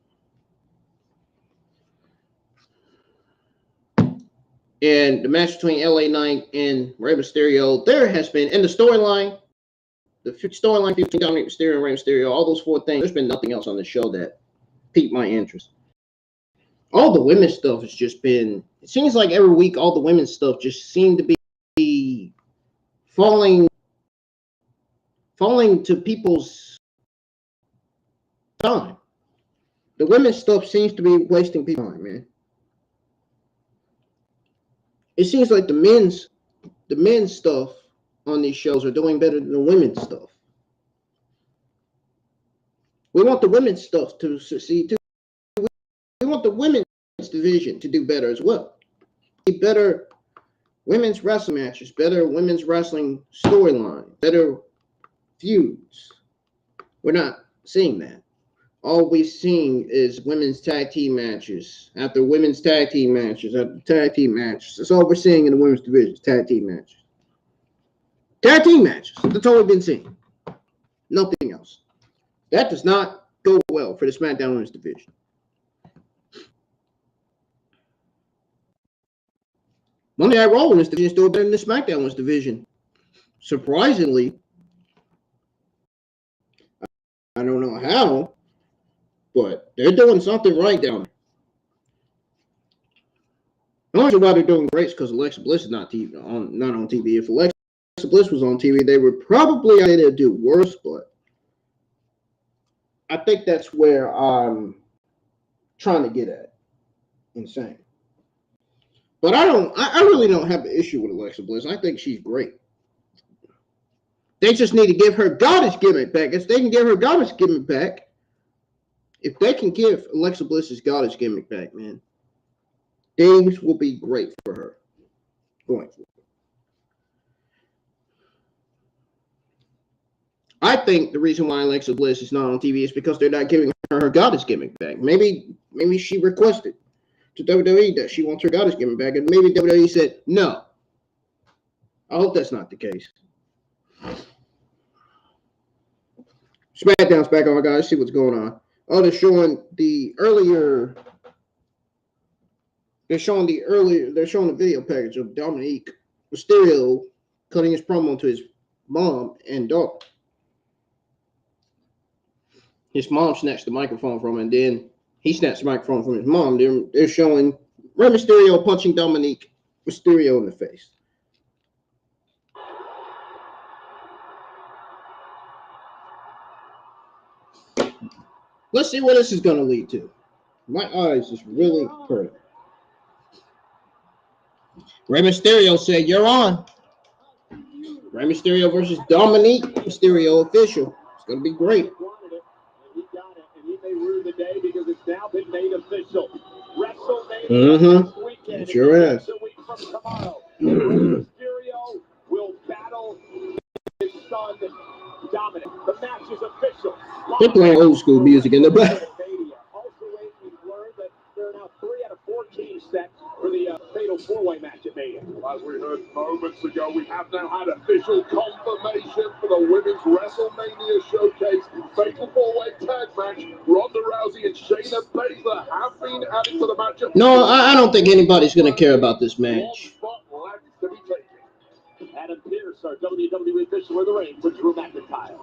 and the match between LA Knight and Rey Mysterio, there has been, in the storyline between Dominik Mysterio and Rey Mysterio, all those 4 things, there's been nothing else on the show that piqued my interest. All the women's stuff has just been, it seems like every week all the women's stuff just seemed to be falling to people's time. The women's stuff seems to be wasting people's time, man. It seems like the men's stuff on these shows are doing better than the women's stuff. We want the women's stuff to succeed too. We want the women's division to do better as well. Better women's wrestling matches, better women's wrestling storyline, better feuds. We're not seeing that. All we're seeing is women's tag team matches after women's tag team matches after tag team matches. That's all we're seeing in the women's division, tag team matches. Tag team matches. That's all we've been seeing. Nothing else. That does not go well for the SmackDown Women's division. Monday Night Raw Women's division is still better than the SmackDown Women's division. Surprisingly, I don't know how, but they're doing something right down there. The only reason why they're doing great is because Alexa Bliss is not on TV. If Alexa Bliss was on TV, they would probably do worse, but I think that's where I'm trying to get at. Insane. But I really don't have an issue with Alexa Bliss. I think she's great. They just need to give her goddess gimmick back. If they can give her goddess gimmick back, if they can give Alexa Bliss's goddess gimmick back, man, things will be great for her going forward. I think the reason why Alexa Bliss is not on TV is because they're not giving her goddess gimmick back. Maybe she requested to WWE that she wants her goddess gimmick back, and maybe WWE said no. I hope that's not the case. SmackDown's back on, guys. See what's going on. Oh, they're showing the video package of Dominik Mysterio cutting his promo to his mom and daughter. His mom snatched the microphone from him, and then he snatched the microphone from his mom. They're showing Rey Mysterio punching Dominik Mysterio in the face. Let's see what this is going to lead to. My eyes just really hurt. Rey Mysterio said, "You're on." Rey Mysterio versus Dominik Mysterio official. It's going to be great. He got it, and he may rue the day because it's now been made official. WrestleMania this weekend. It sure is. A week from tomorrow. Mysterio will battle his son, Dominik. The match is official. They're playing old school music in the back. Also, we've learned that there are now 3 out of 4 teams set for the fatal 4-way match at Mania. As we heard moments ago, we have now had official confirmation for the Women's WrestleMania Showcase Fatal 4-Way Tag Match. Ronda Rousey and Shayna Baszler have been added to the match. No, I don't think anybody's going to care about this match. Adam Pearce, our WWE official in the ring for Drew McIntyre.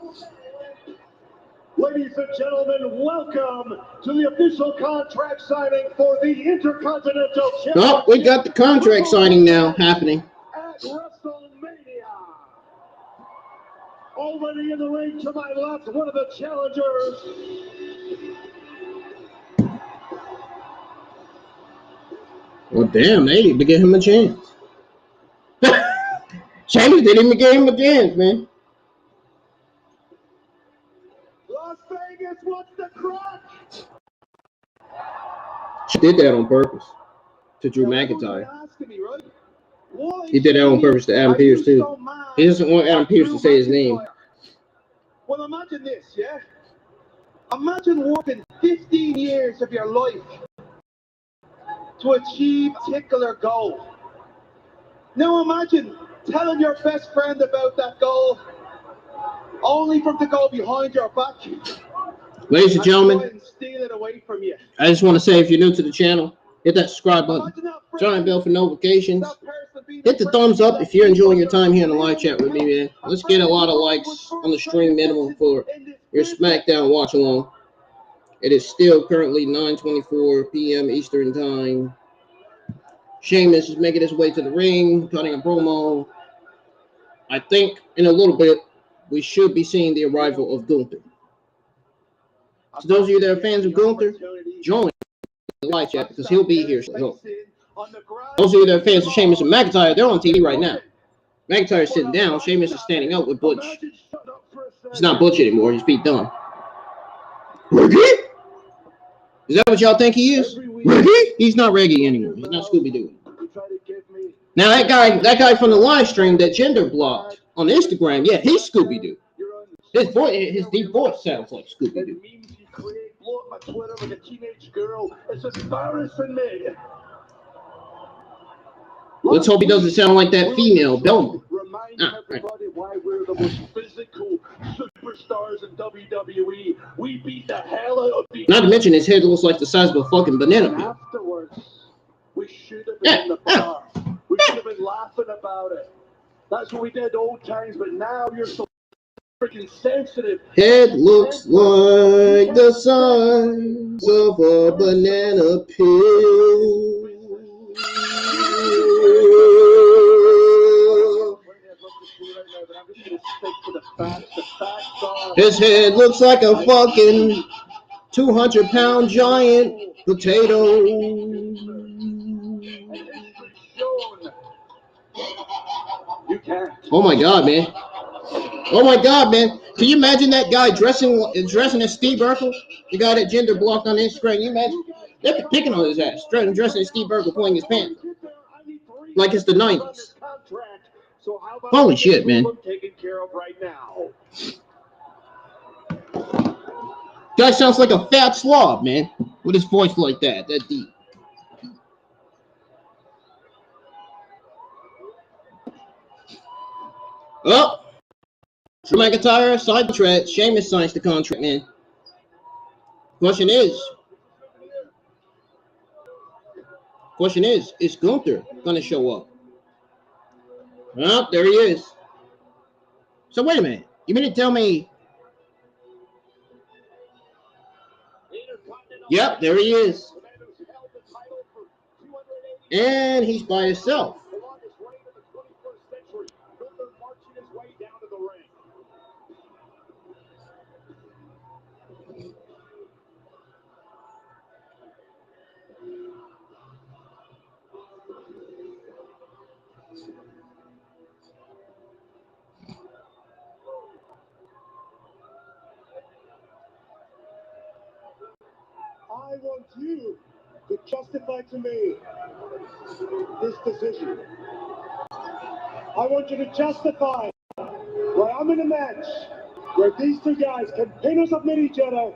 Ladies and gentlemen, welcome to the official contract signing for the Intercontinental Championship. Oh, we got the contract signing now happening. At WrestleMania. Already in the ring to my left, one of the challengers. Well, damn, they didn't even give him a chance. Sheamus didn't even give him a chance, man. Las Vegas wants the crutch. She did that on purpose to Drew McIntyre. He did that on purpose to Adam Pearce, too. He doesn't want Adam Pearce to say his name. Well, imagine this, yeah? Imagine working 15 years of your life to achieve a particular goal. Now imagine telling your best friend about that goal, only for him to go behind your back. Ladies and gentlemen, steal it away from you. I just want to say, if you're new to the channel, hit that subscribe button, giant bell for notifications, hit the thumbs up if you're enjoying your time here in the live chat with me, man. Let's get a lot of likes on the stream minimum for your SmackDown watch along. It is still currently 9:24 p.m. Eastern time. Sheamus is making his way to the ring, cutting a promo. I think in a little bit, we should be seeing the arrival of Gunther. So those of you that are fans of Gunther, join the live chat because he'll be here. So those of you that are fans of Sheamus and McIntyre, they're on TV right now. McIntyre's sitting down. Sheamus is standing up with Butch. He's not Butch anymore. He's Pete Dunne. Is that what y'all think he is? Reggie? He's not Reggie anymore. He's not Scooby-Doo. Now that guy from the live stream that gender blocked on Instagram, yeah, he's Scooby-Doo. His deep voice sounds like Scooby-Doo. Let's hope he doesn't sound like that female Bellman. Why we're the most physical superstars superstars in WWE. We beat the hell out of these. Not to mention his head looks like the size of a fucking banana peel. Afterwards, we should have been in the bar. We should have been laughing about it. That's what we did old times, but now you're so freaking sensitive. Head looks like the size of a banana peel. His head looks like a fucking 200-pound giant potato. Oh my god, man. Oh my god, man. Can you imagine that guy dressing as Steve Urkel? The guy that gender blocked on Instagram. Can you imagine? They've been picking on his ass. Dressing as Steve Urkel, pulling his pants. Like it's the 90s. Holy shit, man. Guy sounds like a fat slob, man. With his voice like that deep. Oh! Drew McIntyre signed the contract. Sheamus signs the contract, man. Question is Gunther gonna show up? Well, there he is. So wait a minute. You mean to tell me? Yep, there he is. And he's by himself. I want you to justify to me this decision. I want you to justify why I'm in a match where these two guys can pin or submit each other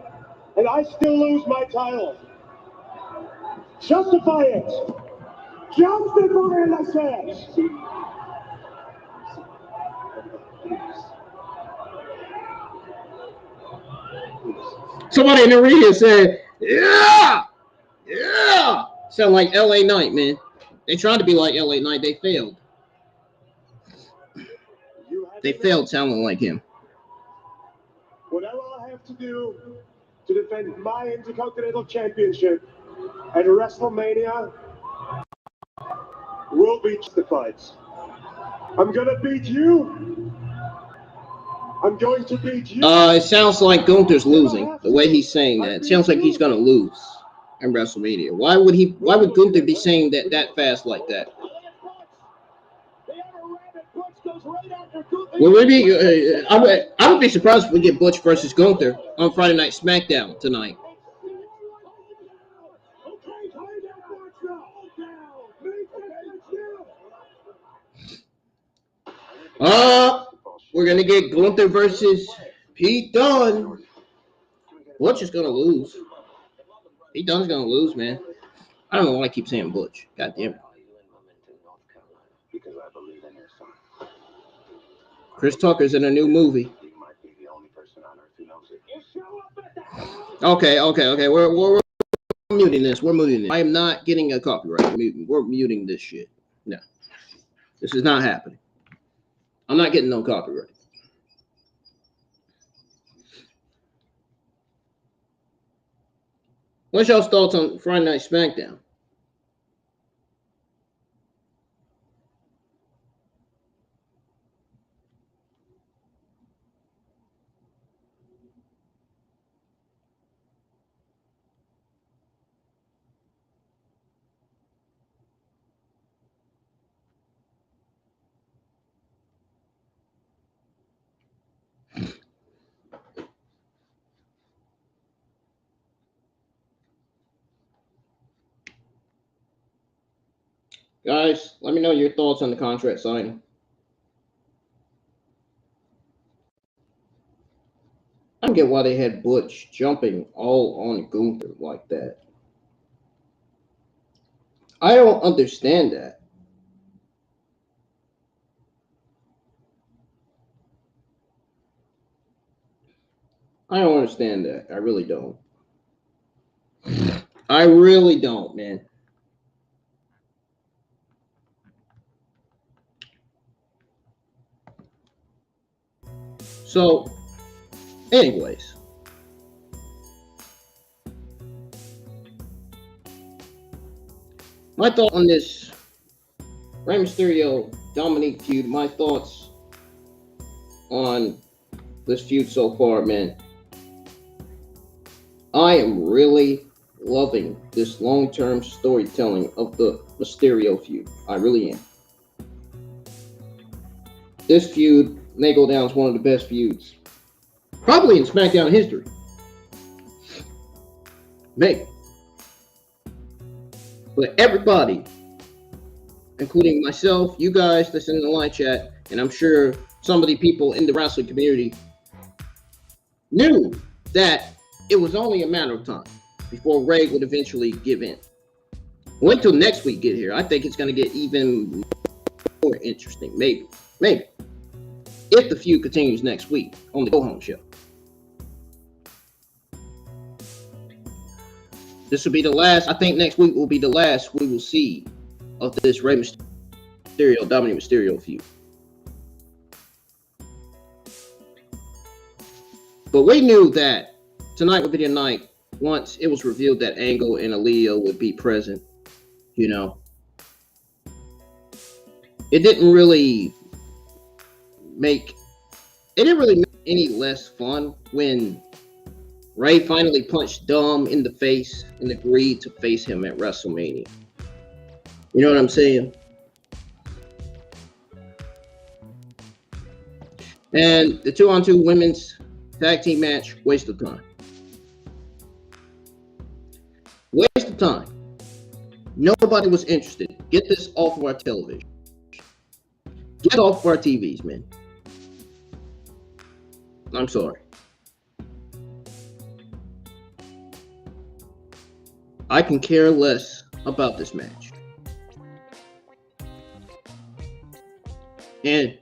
and I still lose my title. Justify it. Justify it, I said. Somebody in the arena said, yeah! Yeah! Sound like LA Knight, man. They tried to be like LA Knight. They failed. They failed sounding like him. Whatever I have to do to defend my Intercontinental Championship at WrestleMania will be justified. I'm gonna beat you. I'm going to beat you. It sounds like Gunther's losing. The way he's saying that, it sounds like he's gonna lose in WrestleMania. Why would Gunther be saying that fast like that? Well, maybe I would be surprised if we get Butch versus Gunther on Friday Night SmackDown tonight. We're gonna get Gunther versus Pete Dunne. Butch is gonna lose. Pete Dunne's gonna lose, man. I don't know why I keep saying Butch. God damn it. Chris Tucker's in a new movie. Okay. We're muting this. We're muting this. I am not getting a copyright. We're muting this shit. No. This is not happening. I'm not getting no copyright. What's y'all's thoughts on Friday Night SmackDown? Guys, let me know your thoughts on the contract signing. I don't get why they had Butch jumping all on Gunther like that. I don't understand that. I don't understand that. I really don't. I really don't, man. So, anyways. My thought on this Rey Mysterio Dominik feud, my thoughts on this feud so far, man. I am really loving this long-term storytelling of the Mysterio feud. I really am. This feud may go down as one of the best feuds, probably in SmackDown history. Maybe. But everybody, including myself, you guys listening in the live chat, and I'm sure some of the people in the wrestling community knew that it was only a matter of time before Rey would eventually give in. Wait till next week get here. I think it's going to get even more interesting. Maybe. If the feud continues next week on the Go Home show. This will be the last. I think next week will be the last we will see of this Rey Mysterio, Dominik Mysterio feud. But we knew that tonight would be the night once it was revealed that Angle and Aaliyah would be present. You know, it didn't really make any less fun when Rey finally punched Dom in the face and agreed to face him at WrestleMania. You know what I'm saying? And the 2-on-2 women's tag team match, waste of time. Waste of time. Nobody was interested. Get this off of our television. Get it off of our TVs, man. I'm sorry. I can care less about this match. And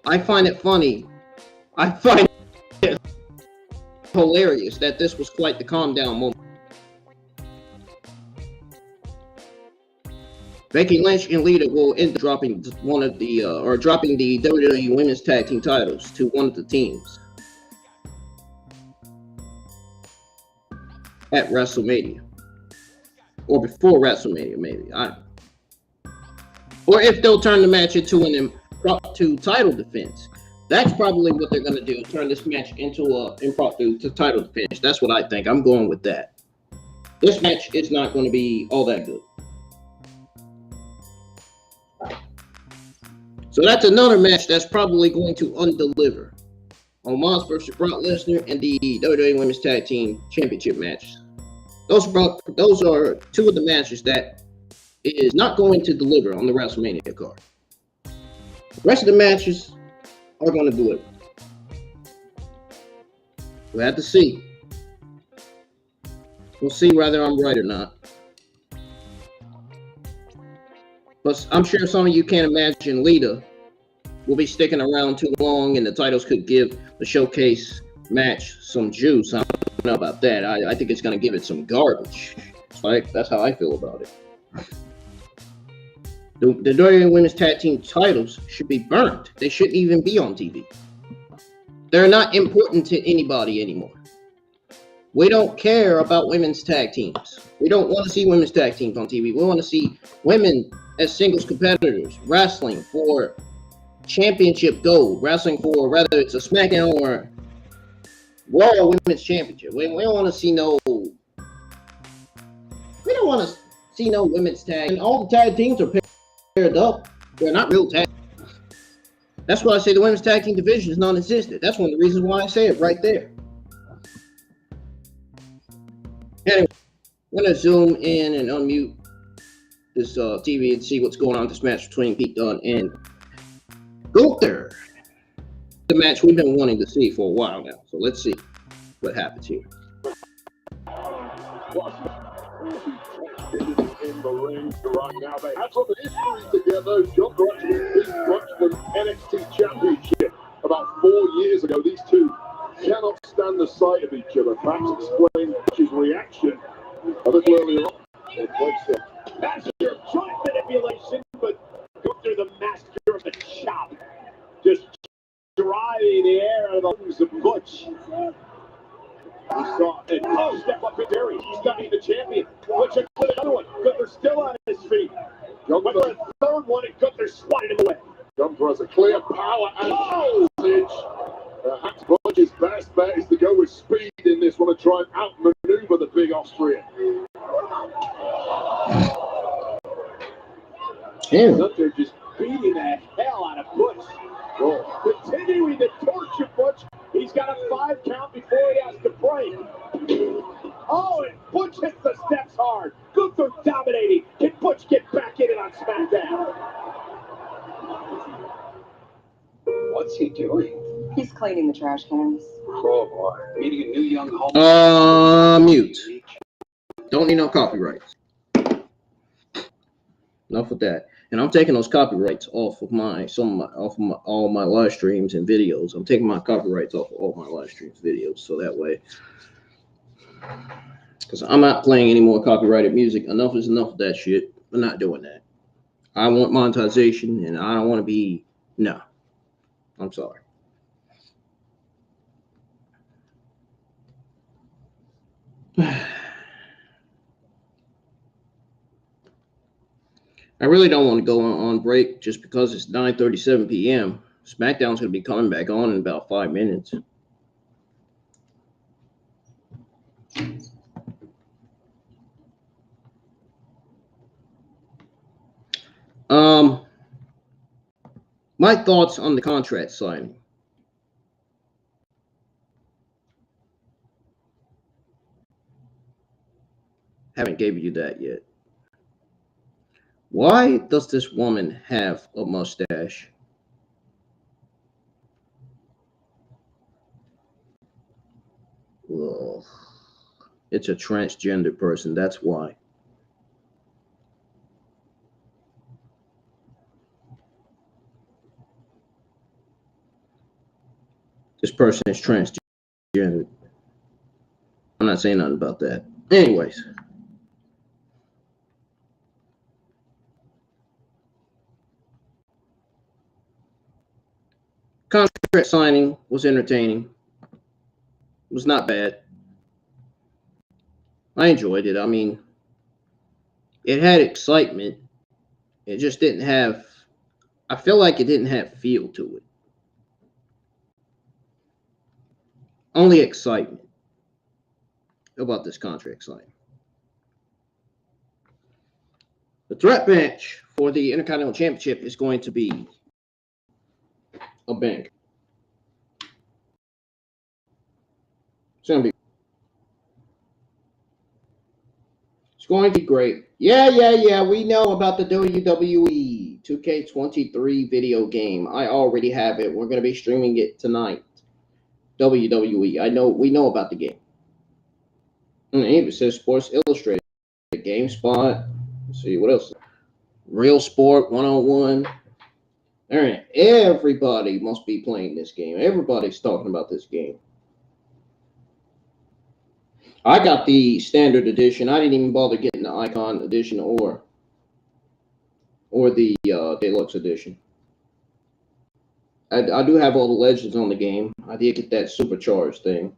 I find it funny. I find it hilarious that this was quite the calm down moment. Becky Lynch and Lita will end up dropping dropping the WWE Women's Tag Team titles to one of the teams at WrestleMania. Or before WrestleMania, maybe. Or if they'll turn the match into an impromptu title defense. That's probably what they're going to do. Turn this match into an impromptu title defense. That's what I think. I'm going with that. This match is not going to be all that good. So that's another match that's probably going to undeliver. Omos versus Brock Lesnar and the WWE Women's Tag Team Championship match. Those are two of the matches that is not going to deliver on the WrestleMania card. The rest of the matches are going to deliver. We'll have to see. We'll see whether I'm right or not. But I'm sure some of you can't imagine Lita will be sticking around too long, and the titles could give the showcase match some juice. I don't know about that. I think it's going to give it some garbage. That's how I feel about it. The WWE Women's Tag Team titles should be burnt. They shouldn't even be on TV. They're not important to anybody anymore. We don't care about women's tag teams. We don't want to see women's tag teams on TV. We want to see women as singles competitors wrestling for championship gold, wrestling for whether it's a SmackDown or Raw Women's Championship. We don't want to see no. We don't want to see no women's tag. And all the tag teams are paired up. They're not real tag. That's why I say the women's tag team division is non-existent. That's one of the reasons why I say it right there. Anyway, I'm gonna zoom in and unmute this TV and see what's going on with this match between Pete Dunne and Gunther. The match we've been wanting to see for a while now. So let's see what happens here. In the ring right now, they have some history together. Gunther actually beat Rhodes for the NXT Championship about 4 years ago. These two cannot stand given the sight of each other, perhaps explain his reaction a little earlier on. That's your joint manipulation, but Gunther, the master of the chop, just driving the air out of the lungs of Butch. We saw it. Oh, step up in there. He's stunning the champion. Butch with another one. Gunther's still on his feet. Went for a third one, and Gunther swatted in the way. Gunther has a clear power advantage. Perhaps Butch's best bet is to go with speed in this one and try and outmaneuver the big Austrian. Gunther just beating the hell out of Butch. Continuing to torture Butch. He's got a 5 count before he has to break. Oh, and Butch hits the steps hard. Gunther dominating. Can Butch get back in it on SmackDown? What's he doing? He's cleaning the trash cans. Oh boy, meeting a new young home. Mute. Don't need no copyrights. Enough with that. And I'm taking those copyrights off of all my live streams and videos. I'm taking my copyrights off of all my live streams videos, so that way, because I'm not playing any more copyrighted music. Enough is enough of that shit. I'm not doing that. I want monetization, and I don't want to be. No, I'm sorry. I really don't want to go on break just because it's 9:37 p.m. SmackDown's going to be coming back on in about 5 minutes. My thoughts on the contract signing. Haven't gave you that yet. Why does this woman have a mustache? Ugh. It's a transgender person, that's why. This person is transgender. I'm not saying nothing about that. Anyways. Contract signing was entertaining. It was not bad. I enjoyed it. I mean, it had excitement. It just didn't have, I feel like it didn't have feel to it. Only excitement about this contract signing. The threat match for the Intercontinental Championship is going to be a bank. It's going to be great. Yeah. We know about the WWE 2K23 video game. I already have it. We're going to be streaming it tonight. WWE. We know about the game. And it even says Sports Illustrated, GameSpot. Let's see what else. Real Sport 101. All right, everybody must be playing this game. Everybody's talking about this game. I got the standard edition. I didn't even bother getting the Icon edition or the deluxe edition. I do have all the legends on the game. I did get that supercharged thing.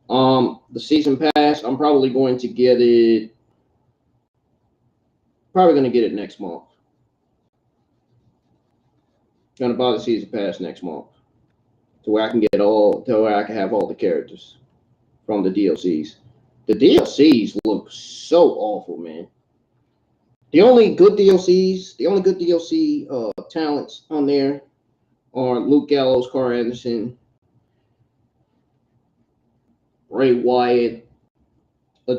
The season pass, I'm probably going to get it. Probably going to get it next month. Gonna buy the season pass next month, to where I can have all the characters from the DLCs. The DLCs look so awful, man. The only good DLC talents on there are Luke Gallows, Carl Anderson, Ray Wyatt,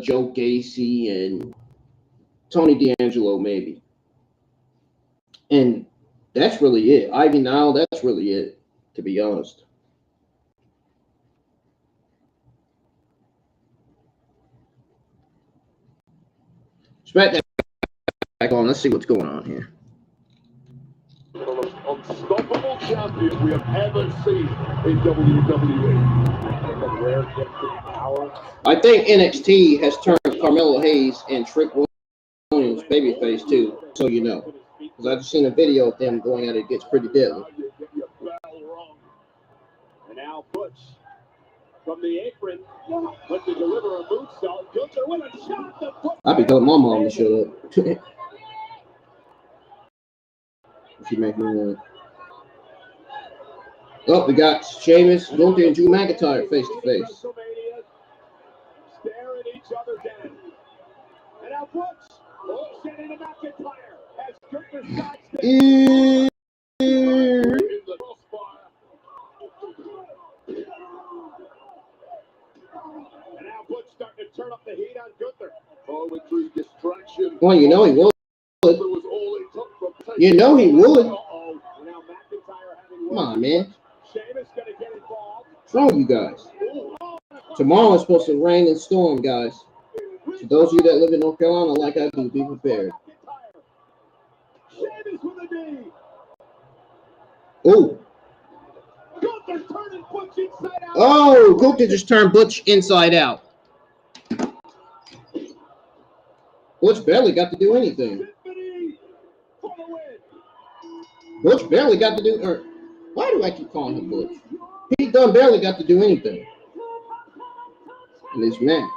Joe Gacy, and Tony D'Angelo, maybe. And that's really it. Ivy Nile, that's really it, to be honest. SmackDown back on. Let's see what's going on here. The most unstoppable champion we have ever seen in WWE. I think NXT has turned Carmelo Hayes and Trick Williams babyface too, so you know. Because I've seen a video of them going at it. It gets pretty deadly. And now Butch from the apron, but to deliver a moonsault. Gunther with a shot. I'd be telling my mom to shut up. She make me want. Oh, we got Sheamus, Gunther, and Drew McIntyre face to face. Staring each other down. And now Butch sending to McIntyre as Gunther sidesteps. In the crossfire. And now Butch starting to turn up the heat on Gunther. Momentary distraction. Well, you know he would. That was all it took from You know he would. Uh-oh. Now McIntyre having Come on, man. Sheamus gonna get involved. What's wrong with you guys? Tomorrow is supposed to rain and storm, guys. So those of you that live in North Carolina, like I do, be prepared. Sheamus with a knee. Oh. Gunther turning Butch inside out. Oh, Gunther just turned Butch inside out. Butch barely got to do anything. For the win. Butch barely got to do, or why do I keep calling him Butch? He done barely got to do anything in this match.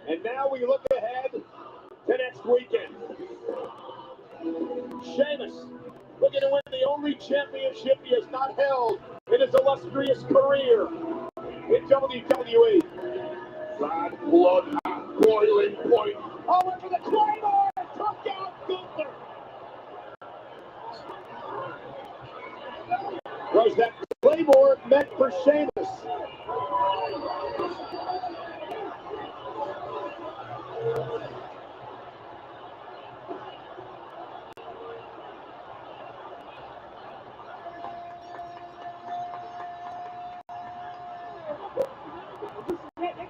And now we look ahead to next weekend. Sheamus looking to win the only championship he has not held in his illustrious career in WWE. Bad blood at boiling point. Over for the Claymore! Took down Gunther! Was that Claymore meant for Sheamus?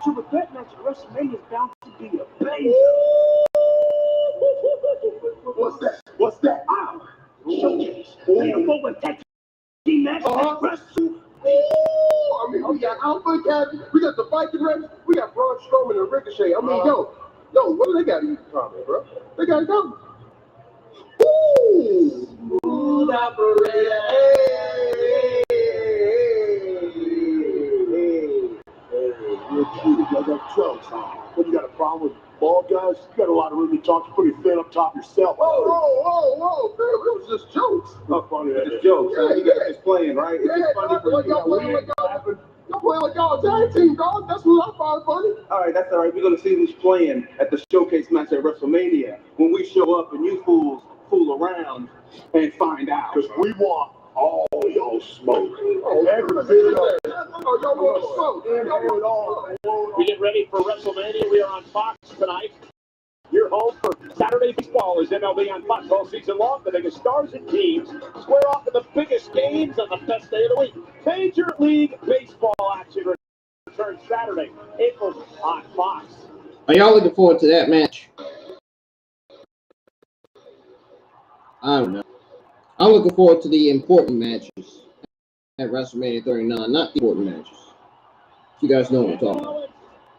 To the bet match at WrestleMania is bound to be a banger. What's that? What's that? Showcase. Fatal four-way tag team match at WrestleMania. I mean, we got Alpha Academy, we got the Viking Raiders, we got Braun Strowman and Ricochet. I mean, yo, what do they got in common, bro? They got it common. Ooh, smooth operator. What, you got a problem with bald guys? You got a lot of room to talk. You're pretty thin up top yourself. Whoa, man, it was just jokes. Not funny. It's jokes. Yeah, you guys just playing, right? It's just funny for you. Y'all playing like y'all tag team, dog. That's what I find funny. All right, that's all right. We're going to see who's playing at the showcase match at WrestleMania when we show up and you fools fool around and find out. Because we want all your smoke. Every bit of it. We get ready for WrestleMania. We are on Fox tonight. Your home for Saturday baseball is MLB on Fox all season long. The biggest stars and teams square off in the biggest games on the best day of the week. Major League Baseball action returns Saturday, April on Fox. Are y'all looking forward to that match? I don't know. I'm looking forward to the important matches at WrestleMania 39, not the important matches. You guys know what I'm talking about.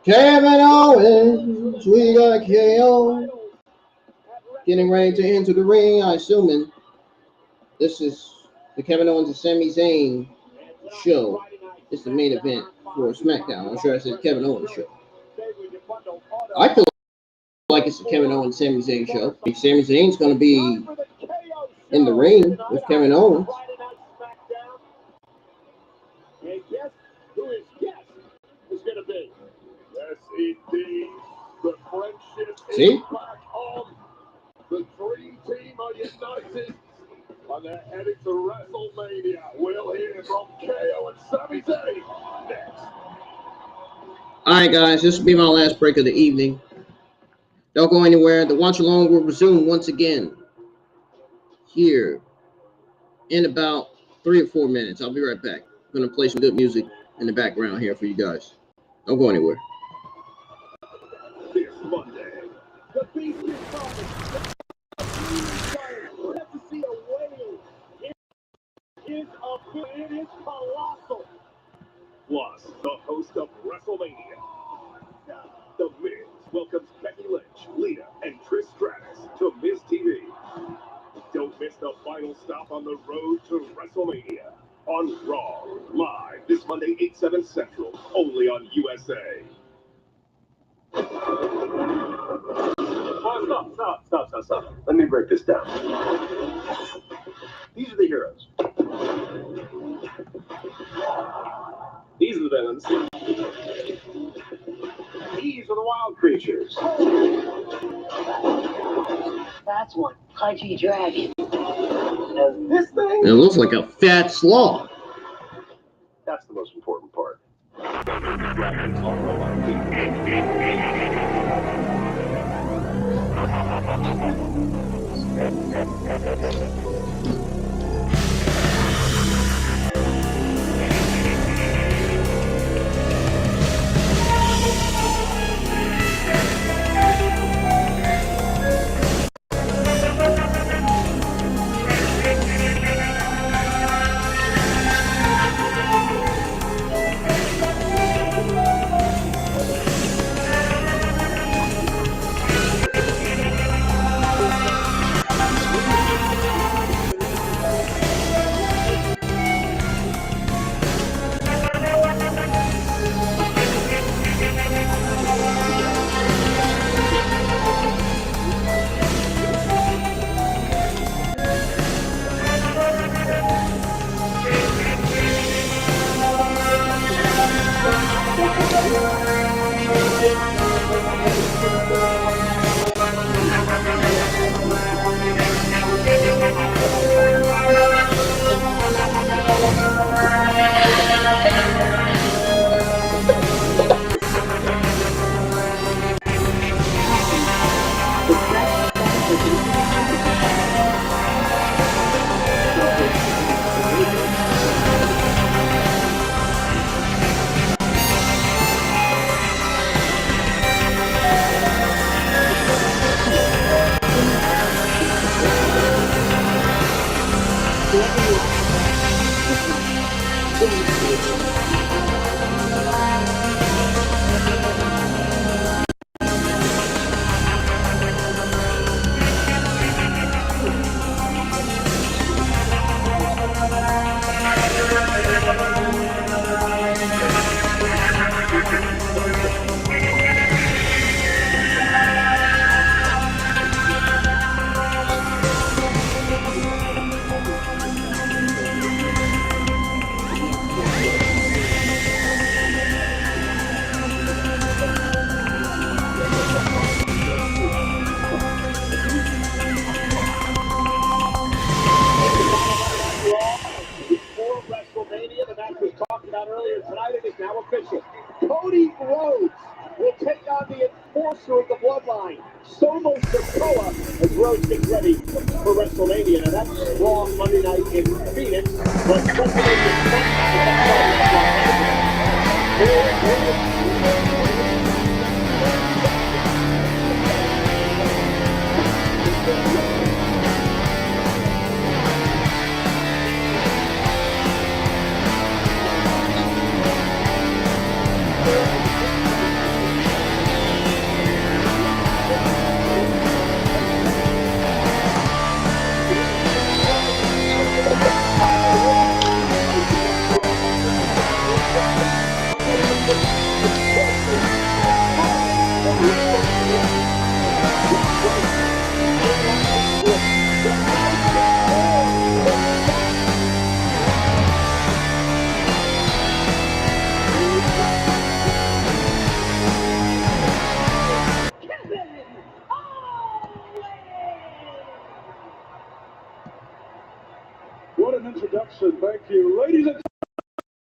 Kevin Owens, we got KO. Getting ready to enter the ring, I assuming. This is the Kevin Owens and Sami Zayn show. It's the main event for SmackDown. I'm sure I said Kevin Owens show. I feel like it's the Kevin Owens Sami Zayn show. Sami Zayn's going to be in the ring with Kevin Owens. And guess who his guest is going to be? Yes, indeed. The friendship See? is back on. The dream team are united. And they're headed to WrestleMania. We'll hear from KO and Sami Zayn next. All right, guys, this will be my last break of the evening. Don't go anywhere. The watch along will resume once again here in about 3 or 4 minutes. I'll be right back. I'm going to play some good music in the background here for you guys. Don't go anywhere. This Monday, The beast is coming. Let's see WrestleMania. The Miz welcomes Becky Lynch, Lita, and Trish Stratus to Miz TV. Don't miss the final stop on the road to WrestleMania on Raw, live this Monday, 8/7 Central, only on USA. Stop. Let me break this down. These are the heroes. These are the villains. These are the wild creatures. That's one pudgy dragon. And this thing, It looks like a fat sloth. that's the most important part. Before WrestleMania, the match was talked about earlier tonight and is now official. Cody Rhodes will take on the enforcer of the bloodline, Solo Sikoa, as Rhodes gets ready for WrestleMania. Now that's Raw Monday night in Phoenix, but What an introduction. Thank you. Ladies and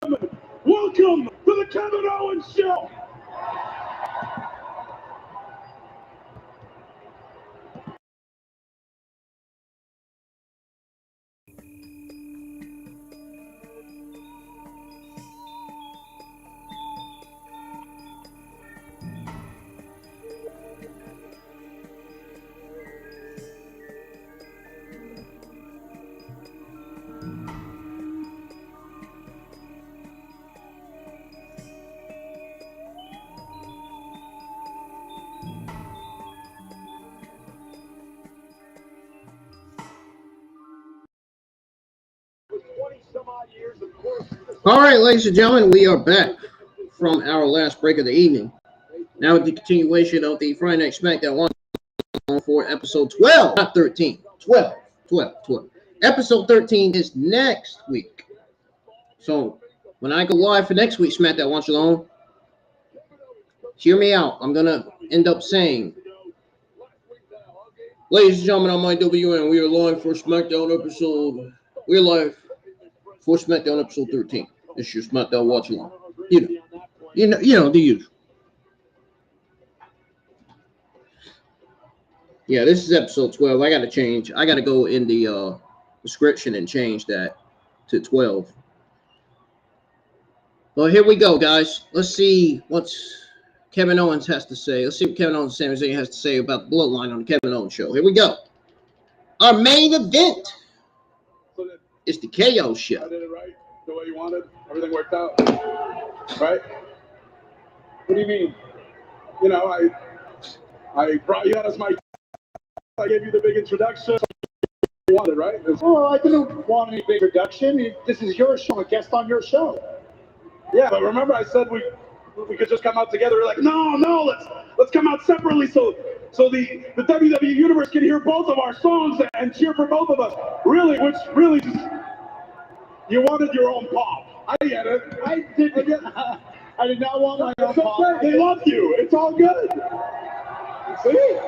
gentlemen, welcome to the Kevin Owens Show. All right, ladies and gentlemen, we are back from our last break of the evening. Now with the continuation of the Friday Night SmackDown for episode 12, not 13, 12. Episode 13 is next week. So when I go live for next week's SmackDown Watch Along, hear me out. I'm going to end up saying, ladies and gentlemen, on IWN, we are live for SmackDown episode. We're live for SmackDown episode 13. This is your SmackDown Watch Along. You know the usual. Yeah, this is episode 12. I got to change. I got to go in the description and change that to 12. Well, here we go, guys. Let's see what Kevin Owens has to say. Let's see what Kevin Owens and Sami Zayn has to say about the Bloodline on the Kevin Owens show. Here we go. Our main event is the KO show. I did it right, the way you wanted. Everything worked out, right? What do you mean? You know, I brought you out as my. I gave you the big introduction. You wanted, right? Oh, I didn't want any big introduction. This is your show, a guest on your show. Yeah, but remember I said we could just come out together. We're like, no, let's come out separately so the WWE universe can hear both of our songs and cheer for both of us. Really, you wanted your own pop. I get it. I did not want my own pop. They love you. It's all good. See?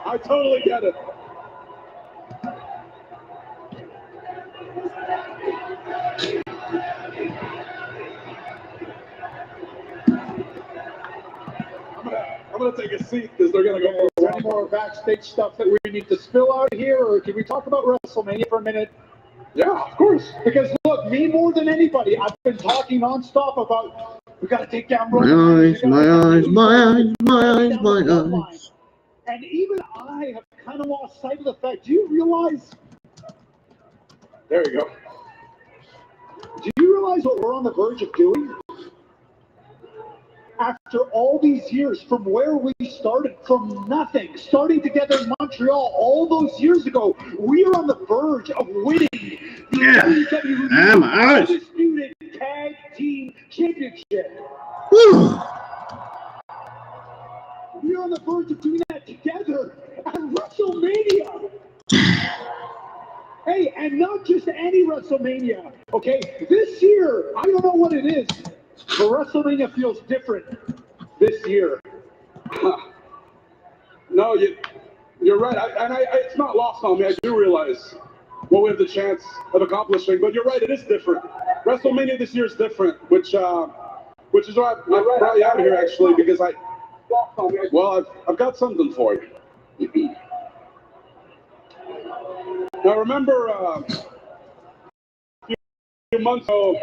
I totally get it. I'm gonna take a seat because they're gonna go. Is there any more backstage stuff that we need to spill out here, or can we talk about WrestleMania for a minute? Yeah, of course. Because look, me more than anybody, I've been talking nonstop about we got to take down My eyes. And even I have kind of lost sight of the fact. Do you realize? There you go. Do you realize what we're on the verge of doing? After all these years, from where we started, from nothing, starting together in Montreal all those years ago, we are on the verge of winning the WWE Undisputed Tag Team Championship. We are on the verge of doing that together at WrestleMania. Hey, and not just any WrestleMania, okay? This year, I don't know what it is, but WrestleMania feels different this year. No, you're right. It's not lost on me. I do realize what we have the chance of accomplishing. But you're right. It is different. WrestleMania this year is different, which is why I brought you out here actually because I've got something for you. Now remember, a few months ago,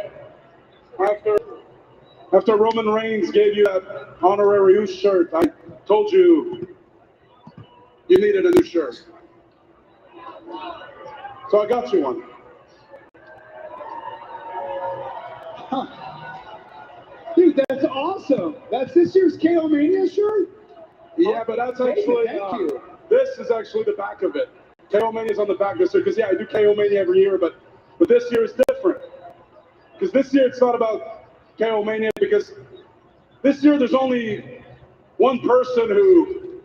after Roman Reigns gave you that honorary Uce shirt, I told you needed a new shirt. So I got you one. Dude, that's awesome. That's this year's KO Mania shirt? Yeah, but that's actually, thank you. This is actually the back of it. KO Mania is on the back this year, because I do KO Mania every year, but this year is different. Because this year it's not about KO Mania, because this year there's only one person who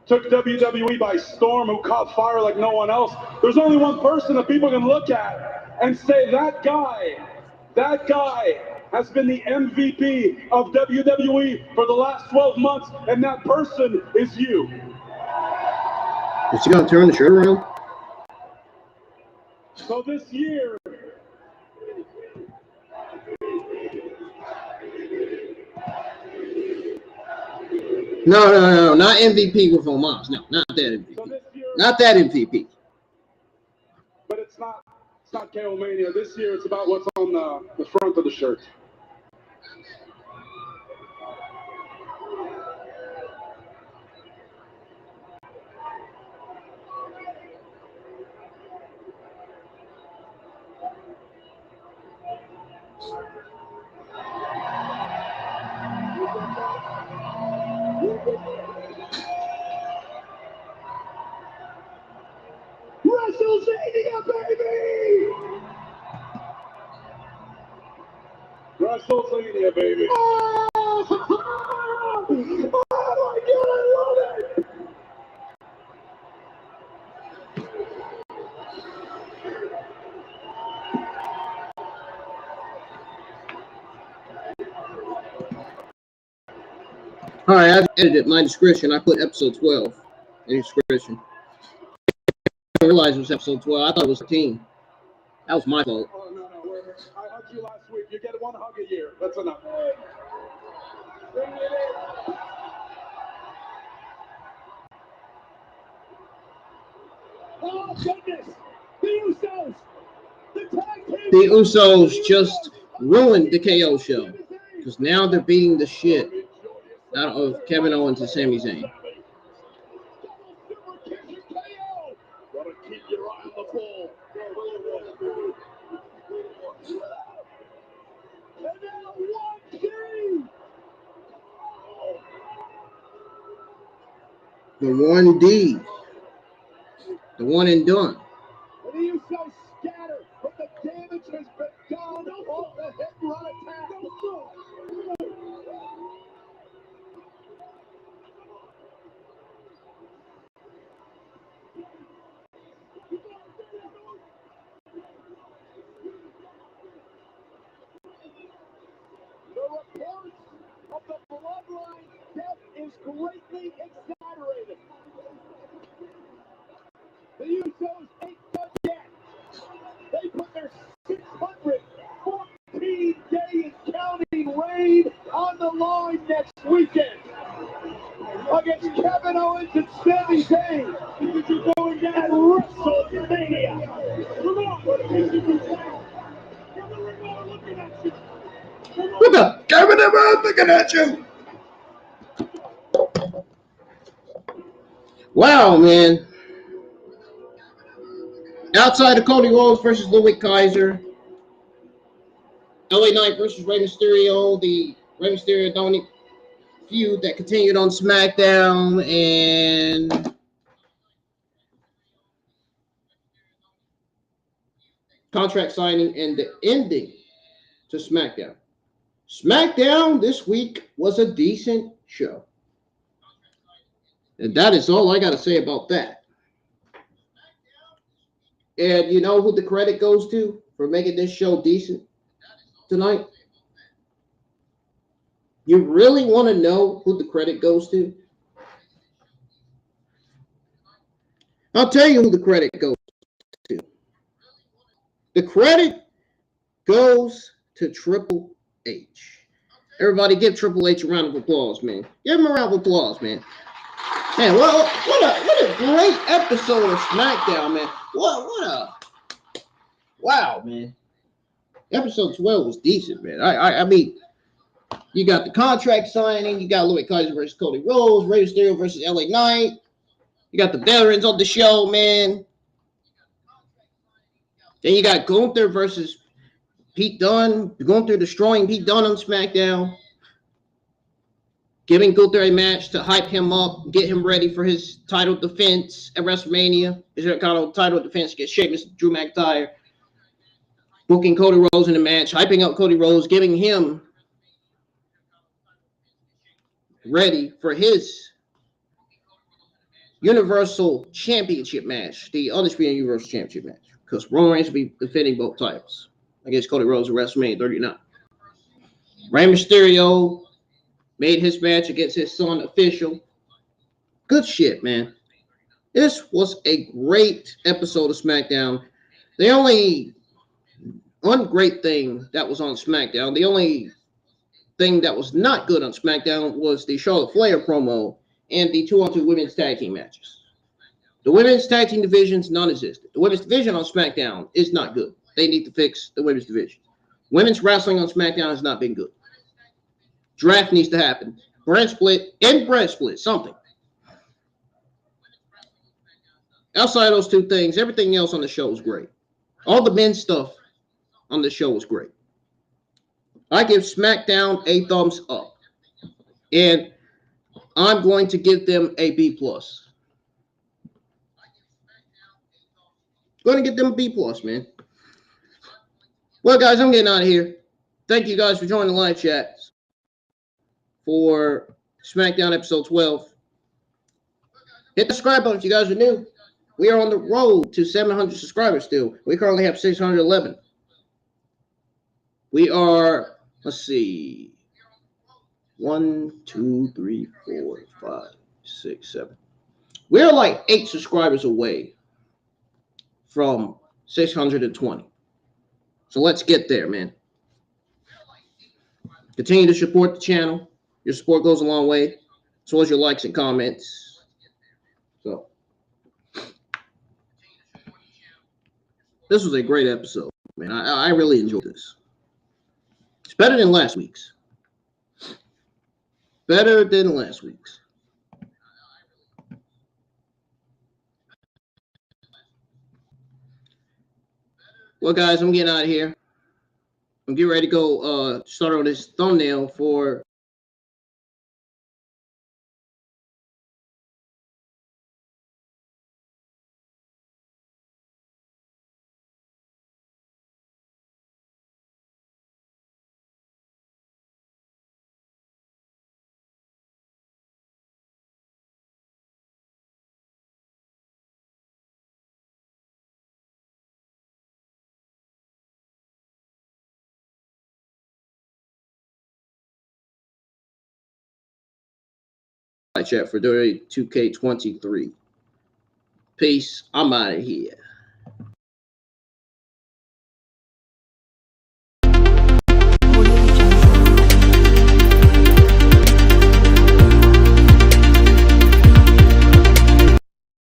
took WWE by storm, who caught fire like no one else. There's only one person that people can look at and say, that guy has been the MVP of WWE for the last 12 months, and that person is you. Is he gonna turn the shirt around? So this year, No, not MVP with Omos. No, not that MVP. so this year, Not that MVP. but it's not KO Mania. This year it's about what's on the front of the shirt. WrestleMania, baby! WrestleMania, baby. Oh my God, I love it. All right, I've edited my description. I put episode 12 in the description. I didn't realize it was episode 12. I thought it was 13. That was my fault. Oh, no. I hugged you last week. You get one hug a year. That's enough. Bring it in. Oh, goodness. The Usos. The Usos just ruined the KO show because now they're beating the shit out of Kevin Owens and Sami Zayn. Gotta keep your eye on the ball. And now 1-2. The 1D. The one and done. And the Usos scatter, but the damage has been done off the hit and run attack. The reports of the bloodline death is greatly exaggerated. The Usos ain't done yet. They put their 614-day and counting reign on the line next weekend against Kevin Owens and Sami Zayn. You're going down at WrestleMania. Come on, looking at you. What the? Kevin Owens looking at you. Wow, man. Outside of Cody Rhodes versus Ludwig Kaiser, LA Knight versus Rey Mysterio, the Rey Mysterio Dominik feud that continued on SmackDown, and contract signing and the ending to SmackDown. SmackDown this week was a decent show. And that is all I got to say about that. And you know who the credit goes to for making this show decent tonight? You really want to know who the credit goes to? I'll tell you who the credit goes to. The credit goes to Triple H. Everybody give Triple H a round of applause, man. Give him a round of applause, man. Man, what a great episode of SmackDown, man. Wow, man. Episode 12 was decent, man. I mean, you got the contract signing, you got Ludwig Kaiser versus Cody Rhodes, Rey Mysterio versus LA Knight. You got the veterans on the show, man. Then you got Gunther versus Pete Dunne. Gunther destroying Pete Dunne on SmackDown. Giving Gunther a match to hype him up, get him ready for his title defense at WrestleMania. His title defense against Sheamus, Drew McIntyre. Booking Cody Rhodes in the match, hyping up Cody Rhodes, giving him ready for his Universal Championship match, the Undisputed Universal Championship match, because Roman Reigns will be defending both titles against Cody Rhodes at WrestleMania 39. Rey Mysterio made his match against his son official. Good shit, man. This was a great episode of SmackDown. The only one great thing that was on SmackDown, the only thing that was not good on SmackDown was the Charlotte Flair promo and the 2-on-2 women's tag team matches. The women's tag team division's non-existent. The women's division on SmackDown is not good. They need to fix the women's division. Women's wrestling on SmackDown has not been good. Draft needs to happen. Brand split, something. Outside of those two things, everything else on the show was great. All the men's stuff on the show was great. I give SmackDown a thumbs up. And I'm going to give them a B+. Going to give them a B+, man. Well, guys, I'm getting out of here. thank you guys for joining the live chat for SmackDown episode 12. Hit the subscribe button if you guys are new. We are on the road to 700 subscribers still. We currently have 611. We are, let's see, 1, 2, 3, 4, 5, 6, 7. We're like 8 subscribers away from 620. So let's get there, man. Continue to support the channel. Your support goes a long way, as well as your likes and comments. So this was a great episode, man. I really enjoyed this. It's better than last week's. Better than last week's. Well, guys, I'm getting out of here. I'm getting ready to go start on this thumbnail for chat for 2K23. Peace. I'm out of here.